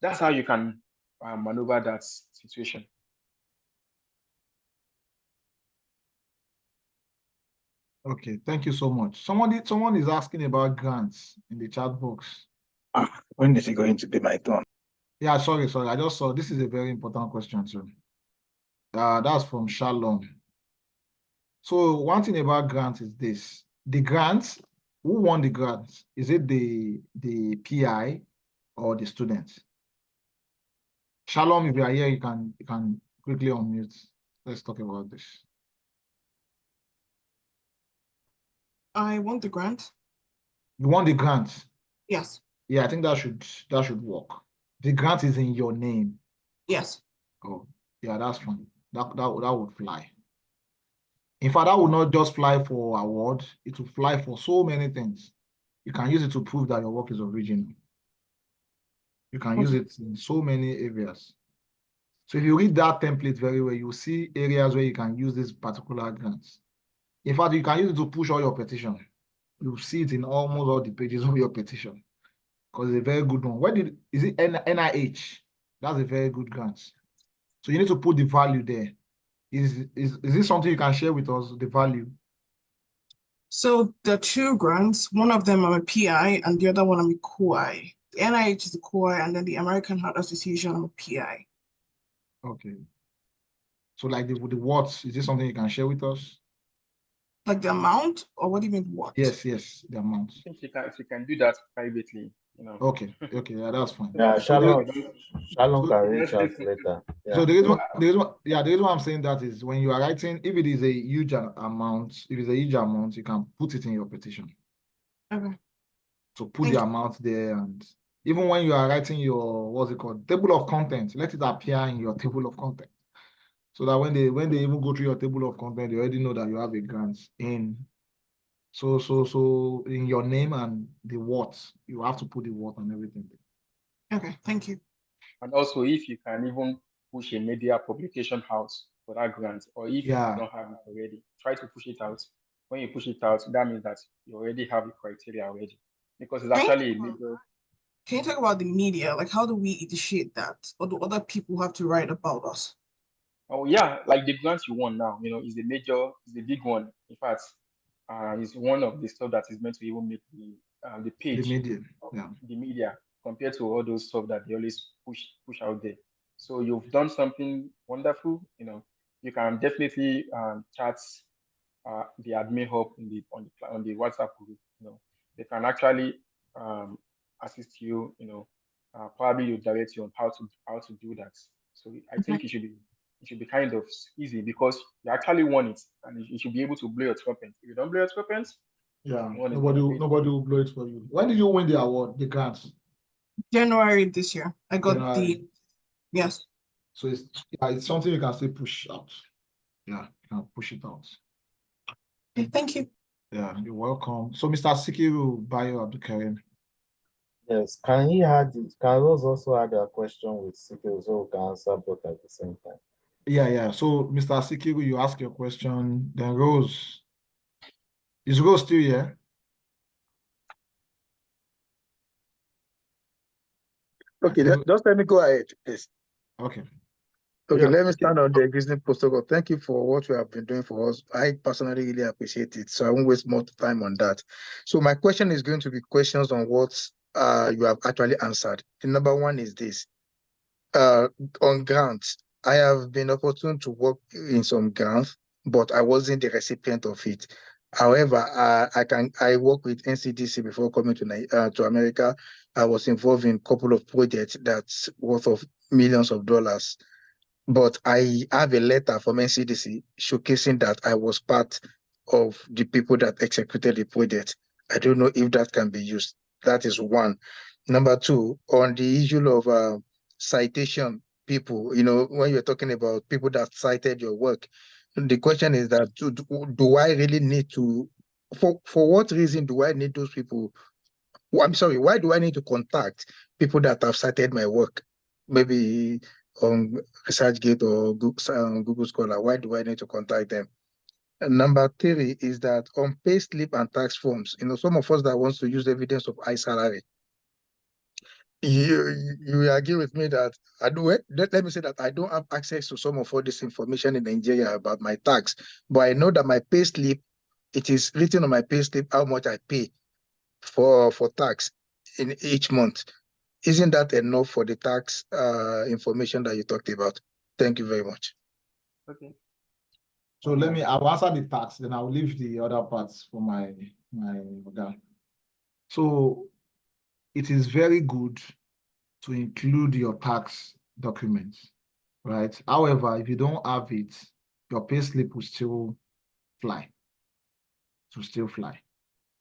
that's how you can maneuver that situation. Okay, thank you so much. Someone is asking about grants in the chat box. When is it going to be my turn? Yeah, sorry. I just saw this is a very important question too. That's from Shalom. So one thing about grants is this: the grants, who won the grants? Is it the PI or the student? Shalom, if you are here, you can quickly unmute. Let's talk about this. I want the grant. You want the grant? Yes. Yeah, I think that should work. The grant is in your name. Yes. Oh, yeah, that's fine. That would fly. In fact, that would not just fly for award, it will fly for so many things. You can use it to prove that your work is original. You can use it in so many areas. So if you read that template very well, you'll see areas where you can use this particular grants. In fact, you can use it to push all your petition. You'll see it in almost all the pages of your petition because it's a very good one. Is it NIH? That's a very good grant. So you need to put the value there. Is this something you can share with us, the value? So the two grants, one of them I'm a PI and the other one I'm a COI. The NIH is the COI and then the American Heart Association I'm a PI. Okay. So like the watts, is this something you can share with us? Like the amount, or what do you mean what? Yes, the amount. I think you can do that privately, Okay, yeah, that's fine. Yeah, Shalom can reach out later. Yeah. So the reason why I'm saying that is when you are writing, if it is a huge amount, you can put it in your petition. Okay. So put the amount there, and even when you are writing your, what's it called, table of content, let it appear in your table of content. So that when they even go through your table of content, they already know that you have a grant in. So in your name and the what, you have to put the what and everything. Okay, thank you. And also, if you can even push a media publication house for that grant, or if you don't have it already, try to push it out. When you push it out, that means that you already have the criteria already, because it's actually a major. Can you talk about the media? Like, how do we initiate that? Or do other people have to write about us? Oh yeah, like the grant you won now, is a big one. In fact, it's one of the stuff that is meant to even make the page, the media, the media, compared to all those stuff that they always push out there. So you've done something wonderful. You can definitely chat the admin hub on the WhatsApp group. They can actually assist you. Probably you direct you on how to do that. So I think it should be kind of easy because you actually won it, and you should be able to blow your trumpet. If you don't blow your trumpet, nobody will blow it for you. When did you win the award, the grant? January this year. I got yes. So it's something you can still push out. Yeah, you can push it out. Okay, thank you. Yeah, you're welcome. So Mr. Sikiru Bayo Abdulkarim. Yes, can Rose also add a question with Sikiru so we can answer both at the same time? Yeah. So Mr. Sikiru, you ask your question, then Rose. Is Rose still here? Okay, just let me go ahead, please. Okay. Okay, let me start on the existing protocol. Thank you for what you have been doing for us. I personally really appreciate it. So I won't waste more time on that. So my question is going to be questions on what you have actually answered. The number one is this. On grants, I have been opportune to work in some grants, but I wasn't the recipient of it. However, I work with NCDC before coming to America. I was involved in a couple of projects that's worth of millions of dollars. But I have a letter from NCDC showcasing that I was part of the people that executed the project. I don't know if that can be used. That is one. Number two, on the issue of citation people, when you're talking about people that cited your work, the question is that do I really need to, for what reason do I need those people? Well, I'm sorry, why do I need to contact people that have cited my work? Maybe on ResearchGate or Google Scholar, why do I need to contact them? And number three is that on payslip and tax forms, some of us that wants to use evidence of high salary, you agree with me that let me say that I don't have access to some of all this information in Nigeria about my tax, but I know that my payslip, it is written on my payslip how much I pay for tax in each month. Isn't that enough for the tax information that you talked about? Thank you very much. Okay. So I'll answer the tax, then I'll leave the other parts for my organ. So it is very good to include your tax documents, right? However, if you don't have it, your payslip will still fly.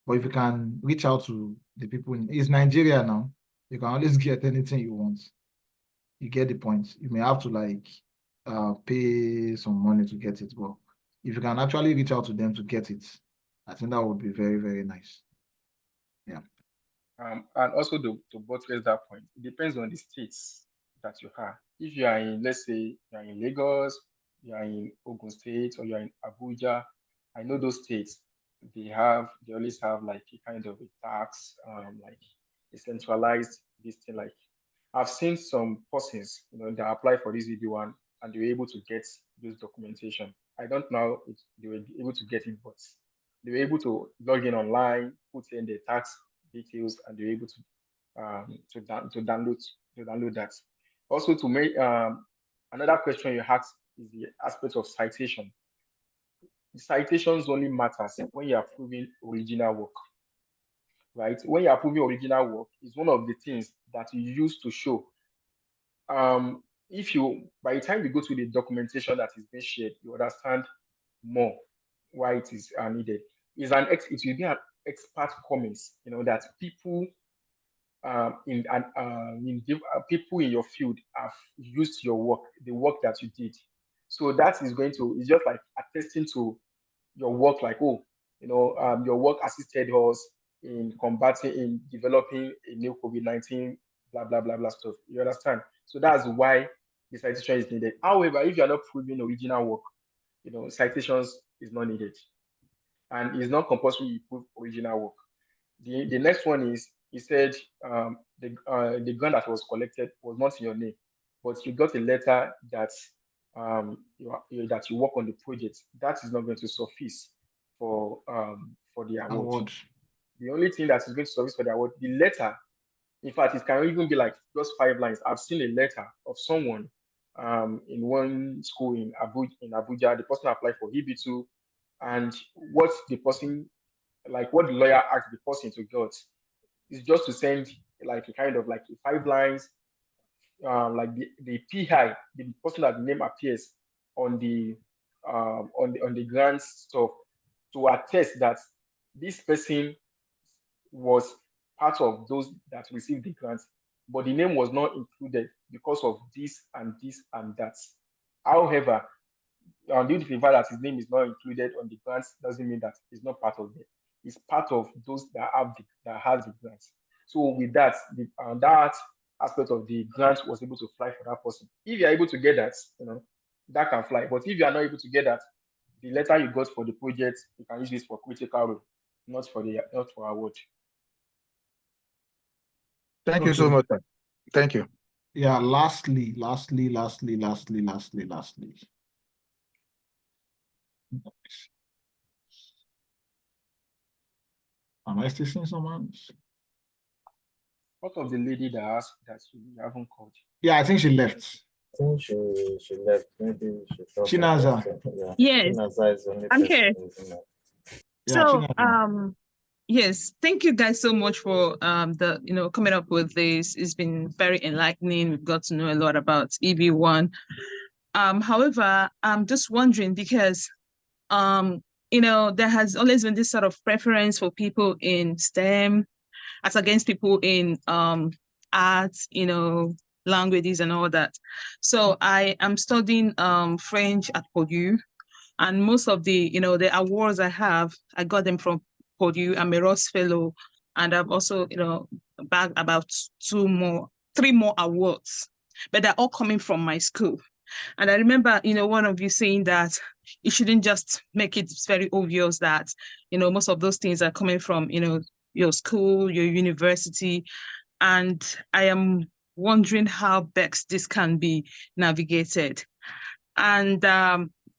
But if you can reach out to the people it's Nigeria now, you can always get anything you want. You get the point. You may have to pay some money to get it, but if you can actually reach out to them to get it, I think that would be very, very nice. Yeah. And also to buttress that point, it depends on the states that you are. If you are in, let's say, you are in Lagos, you are in Ogun State, or you are in Abuja, I know those states, they always have like a kind of a tax, like a centralized this thing. Like I've seen some persons, that apply for this EB-1 and they were able to get this documentation. I don't know if they were able to get it, but they were able to log in online, put in their tax details, and they're able to download that. Also, to make another question you asked is the aspect of citation. The citations only matters when you are proving original work, right? When you are proving original work, is one of the things that you use to show. By the time you go to the documentation that is being shared, you understand more why it is needed. It will be an expert comments, that people people in your field have used your work, the work that you did. So that is it's just like attesting to your work, like, your work assisted us in developing a new COVID-19, blah, blah, blah, blah stuff. You understand? So that's why the citation is needed. However, if you're not proving original work, citations is not needed. And it's not compulsory you prove original work. The next one is, he said the grant that was collected was not in your name, but you got a letter that that you work on the project. That is not going to suffice for the award. The only thing that is going to suffice for the award, the letter, in fact, it can even be like just 5 lines. I've seen a letter of someone in one school in Abuja. The person applied for EB-2, and what the lawyer asked the person to get is just to send like a kind of like 5 lines, like the PI, the person that the name appears on the grant stuff, to attest that this person was part of those that received the grant, but the name was not included because of this and this and that. However, due to the fact that his name is not included on the grants doesn't mean that he's not part of it. He's part of those that has the grants. So with that, that aspect of the grant was able to fly for that person. If you're able to get that, that can fly. But if you are not able to get that, the letter you got for the project, you can use this for critical role, not for award. Thank you so much. Thank you. Yeah, lastly. Am I still seeing someone? What of the lady that asked that you haven't called? Yeah, I think she left. I think she left. Maybe she thought. Chinaza. Yes, Chinaza is the only I'm person here. who is in it. Yeah, So, yes, thank you guys so much for coming up with this. It's been very enlightening. We've got to know a lot about EB-1. However, I'm just wondering because there has always been this sort of preference for people in STEM as against people in arts, languages and all that. So I am studying French at Purdue, and most of the the awards I got them from Purdue. I'm a Ross Fellow, and I've also bagged about 3 more awards, but they're all coming from my school. And I remember one of you saying that you shouldn't just make it very obvious that most of those things are coming from your school, your university, and I am wondering how best this can be navigated. And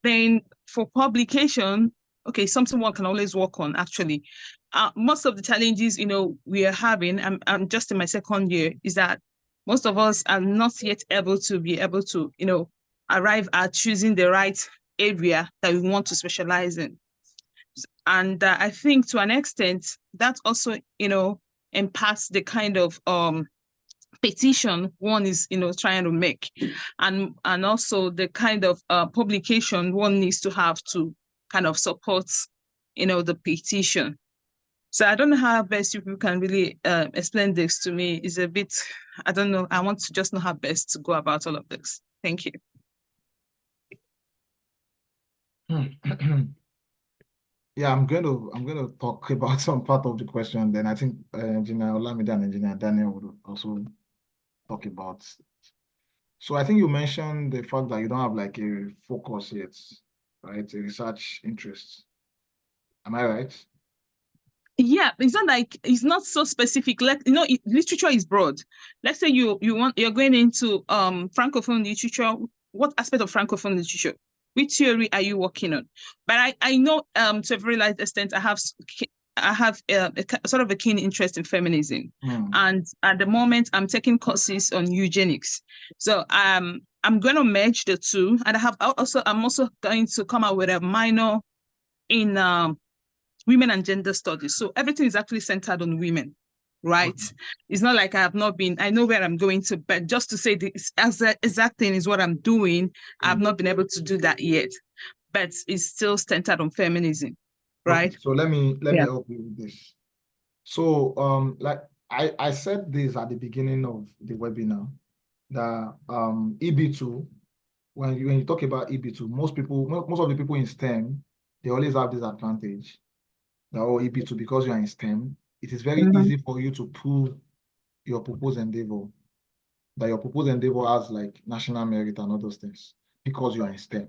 then for publication, okay, something one can always work on actually. Most of the challenges, we are having, I'm just in my 2nd year, is that most of us are not yet able to arrive at choosing the right area that we want to specialize in. And I think to an extent, that also, impacts the kind of petition one is, trying to make, and also the kind of publication one needs to have to kind of support, the petition. So I don't know how best you can really explain this to me. It's a bit, I don't know. I want to just know how best to go about all of this. Thank you. Yeah, I'm going to talk about some part of the question. Then I think Engineer Olamide and Engineer Daniel would also talk about. So I think you mentioned the fact that you don't have like a focus yet, right? A research interest. Am I right? Yeah, it's not so specific. Like, literature is broad. Let's say you're going into Francophone literature. What aspect of Francophone literature? Which theory are you working on? But I know to a very large extent I have a sort of a keen interest in feminism, and at the moment I'm taking courses on eugenics. So I'm going to merge the two, and I'm also going to come out with a minor in women and gender studies. So everything is actually centered on women, right? It's not like I know where I'm going to, but just to say this exact thing is what I'm doing, I've not been able to do that yet, but it's still centered on feminism, right? Okay, so let me help you with this. So like I said this at the beginning of the webinar, that EB2, when you talk about EB2, most of the people in STEM, they always have this advantage. That EB2, because you are in STEM, it is very easy for you to prove your proposed endeavor, that your proposed endeavor has like national merit and all those things, because you are in STEM.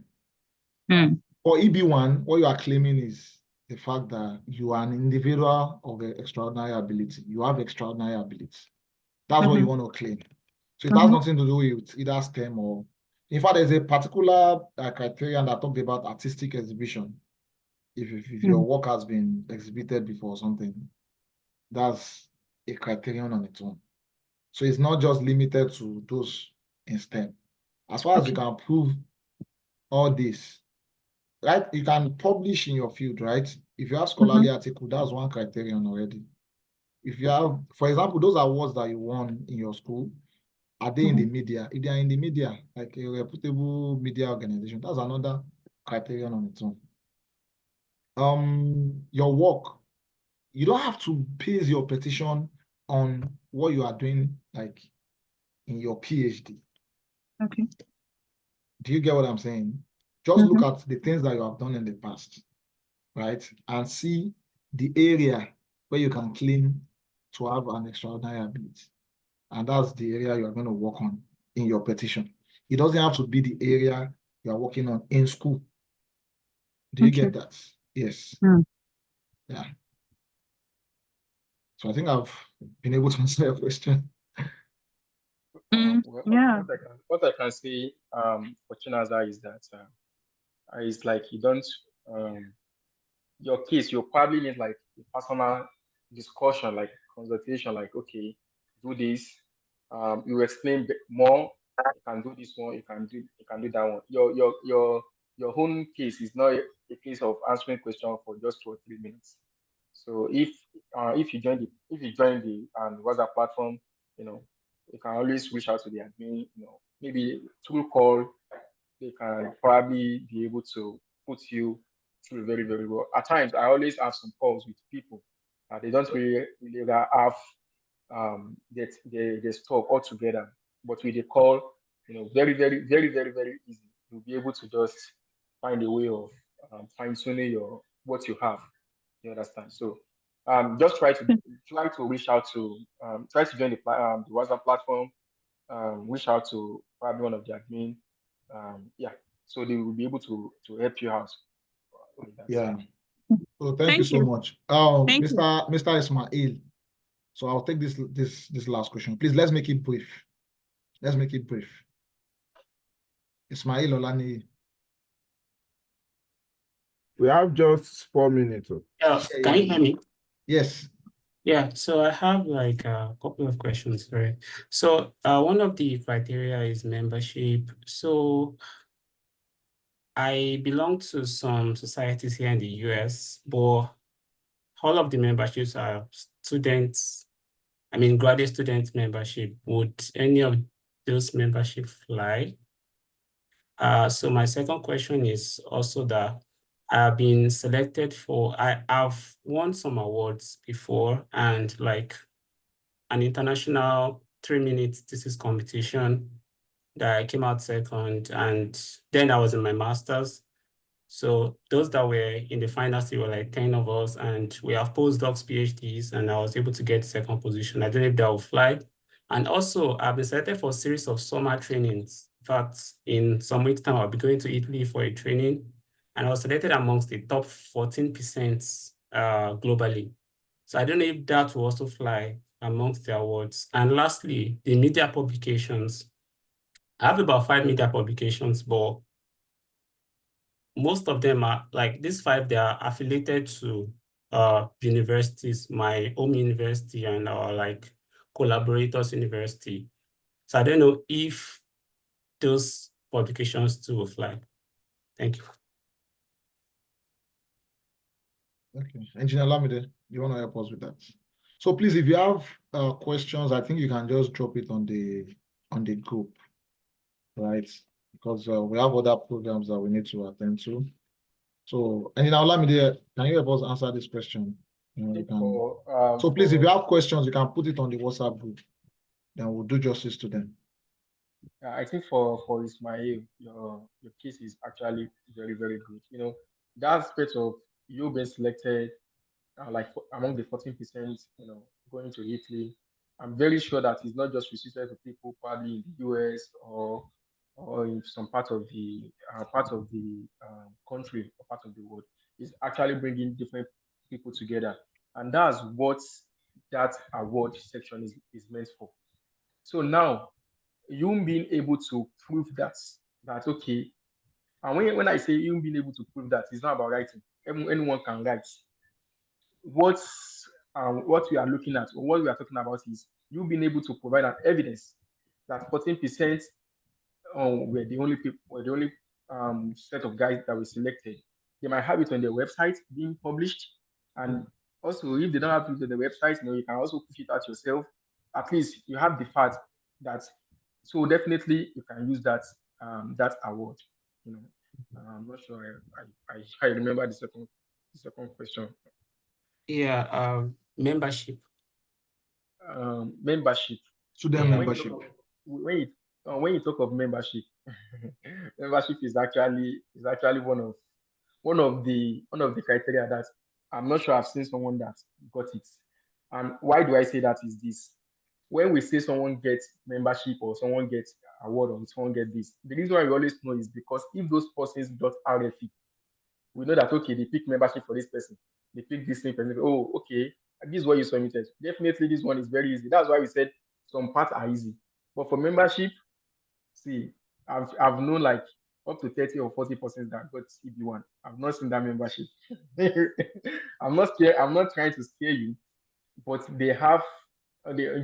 For EB1, what you are claiming is the fact that you are an individual of extraordinary ability. You have extraordinary ability. That's what you want to claim. So it has nothing to do with either STEM or, in fact, there's a particular criterion that talked about artistic exhibition. If your work has been exhibited before or something, that's a criterion on its own. So it's not just limited to those in STEM. As far as you can prove all this, right? You can publish in your field, right? If you have scholarly article, that's one criterion already. If you have, for example, those awards that you won in your school, are they in the media? If they are in the media, like a reputable media organization, that's another criterion on its own. Your work, you don't have to base your petition on what you are doing, like in your PhD. Okay. Do you get what I'm saying? Just look at the things that you have done in the past, right? And see the area where you can claim to have an extraordinary ability. And that's the area you are going to work on in your petition. It doesn't have to be the area you are working on in school. Do you get that? Yes. Yeah. So I think I've been able to answer your question. What I can say for Chinaza is that it's like you don't your case, you probably need like a personal discussion, like consultation, like, okay, do this. You explain more. You can do this one. You can do that one. Your own case is not a case of answering questions for just 2 or 3 minutes. So if you join the WhatsApp platform, you can always reach out to the admin. Maybe through call, they can probably be able to put you through very, very well. At times, I always have some calls with people. They don't really have their stuff all together. But with the call, very, very, very, very, very easy. You'll be able to just find a way of fine-tuning what you have. You understand? So just try to reach out to try to join the WhatsApp platform. Reach out to probably one of the admin. So they will be able to help you out. Yeah. So thank you so much. Mr. Ismail. So I'll take this last question. Please, let's make it brief. Ismail Olani. We have just 4 minutes. Yeah, can you hear me? Yes. Yeah, so I have like a couple of questions, right? So one of the criteria is membership. So I belong to some societies here in the US, but all of the memberships are students, graduate student membership. Would any of those membership fly? So my second question is also that I've been selected I've won some awards before, and like an international 3-minute thesis competition that I came out second, and then I was in my master's. So those that were in the finals, there were like 10 of us, and we have postdocs, PhDs, and I was able to get second position. I don't know if that will fly. And also, I've been selected for a series of summer trainings. In fact, in some weeks' time, I'll be going to Italy for a training, and I was selected amongst the top 14% globally. So I don't know if that will also fly amongst the awards. And lastly, the media publications. I have about 5 media publications, but most of them are like these 5, they are affiliated to universities, my home university and our like collaborators university. So I don't know if those publications too will fly. Thank you. Okay, Engineer Lamide, you want to help us with that? So please, if you have questions, I think you can just drop it on the group, right? Because we have other programs that we need to attend to. So, Engineer Lamide, can you help us answer this question? So please, if you have questions, you can put it on the WhatsApp group. Then we'll do justice to them. I think for Ismail, your case is actually very, very good. You know, that aspect of you being selected, among the 14%, going to Italy, I'm very sure that it's not just restricted to people probably in the US or in some part of the country or part of the world. It's actually bringing different people together, and that's what that award section is meant for. So now, you being able to prove that okay, and when I say you being able to prove that, it's not about writing. Anyone can write. What we are looking at, or what we are talking about, is you being able to provide an evidence that 14% were the only set of guys that were selected. They might have it on their website being published, and also if they don't have it on the website, you can also push it out yourself. At least you have the fact that. So definitely you can use that that award. I'm not sure I remember the second question. Yeah, membership. Membership. Student membership. When you talk of membership, membership is actually one of the criteria that I'm not sure I've seen someone that got it. And why do I say that is this? When we say someone gets membership or someone gets award or someone gets this, the reason why we always know is because if those persons got RFE, we know that, okay, they pick membership for this person. They pick this same person. Oh, okay, this is what you submitted. Definitely this one is very easy. That's why we said some parts are easy. But for membership, see, I've known like up to 30 or 40% that got EB-1. I've not seen that membership. I'm not scared. I'm not trying to scare you, but they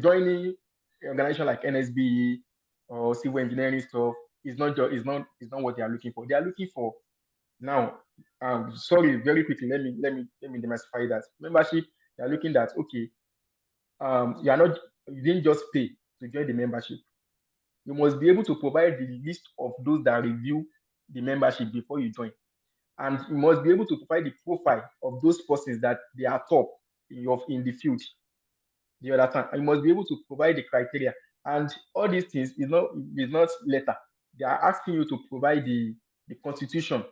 joining an organization like NSBE or civil engineering stuff is not what they are looking for. They are looking for now. Sorry, very quickly. Let me demystify that. Membership, they are looking at, okay, you didn't just pay to join the membership. You must be able to provide the list of those that review the membership before you join, and you must be able to provide the profile of those persons that they are top in the field. The other time, you must be able to provide the criteria, and all these things is not letter. They are asking you to provide the constitution.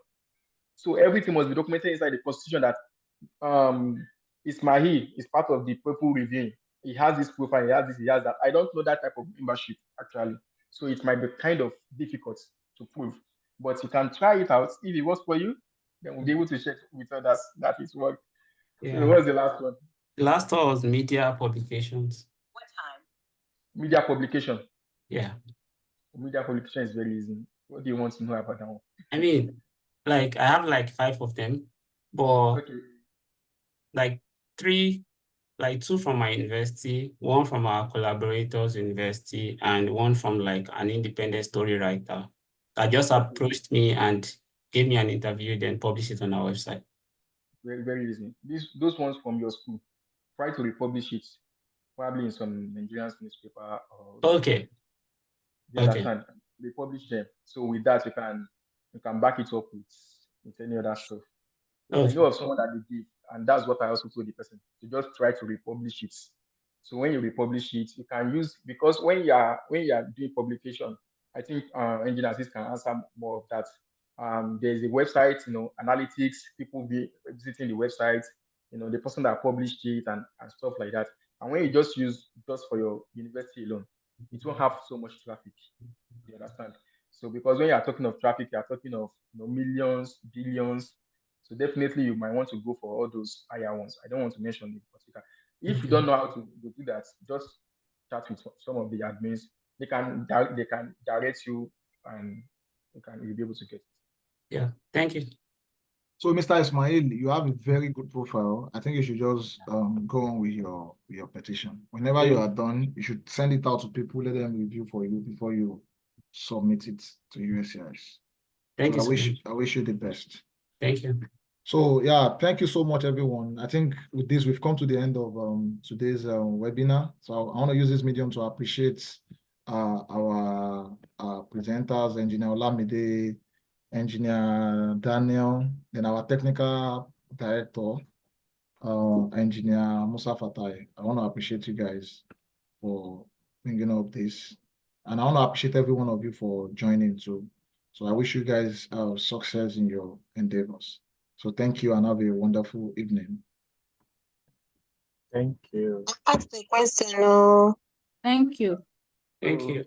So everything must be documented inside the constitution that Ismail is part of the people reviewing. He has this profile, he has this, he has that. I don't know that type of membership actually, so it might be kind of difficult to prove. But you can try it out. If it works for you, then we'll be able to check with others that it worked. Yeah. So what's the last one? The last one was media publications. What time? Media publication. Yeah. Media publication is very easy. What do you want to know about that one? I mean, like I have like 5 of them, but okay, like 3, like 2 from my university, 1 from our collaborators university, and 1 from like an independent story writer that just approached me, and give me an interview, then publish it on our website? Very, very easy. Those ones from your school, try to republish it, probably in some Nigerian newspaper. Or Okay. you understand? Republish them. So with that, you can back it up with any other stuff. So I know of someone that they did, and that's what I also told the person, to just try to republish it. So when you republish it, you can use, because when you are doing publication, I think engineers can answer more of that. There's a website, analytics, people be visiting the website, the person that published it and stuff like that. And when you just use just for your university alone, it won't have so much traffic. You understand? So because when you are talking of traffic, you are talking of millions, billions. So definitely you might want to go for all those higher ones. I don't want to mention it particular. If you don't know how to do that, just chat with some of the admins. They can direct you, and you'll be able to get it. Yeah, thank you. So, Mr. Ismail, you have a very good profile. I think you should just go on with your petition. Whenever you are done, you should send it out to people, let them review for you before you submit it to USCIS. Thank you. I wish you the best. Thank you. So yeah, thank you so much, everyone. I think with this, we've come to the end of today's webinar. So I want to use this medium to appreciate our presenters, Engineer Olamide, Engineer Daniel, then our technical director, Engineer Musa Fatai. I want to appreciate you guys for bringing up this. And I want to appreciate every one of you for joining too. So I wish you guys success in your endeavors. So thank you and have a wonderful evening. Thank you. Ask the question. No. Thank you. Thank you.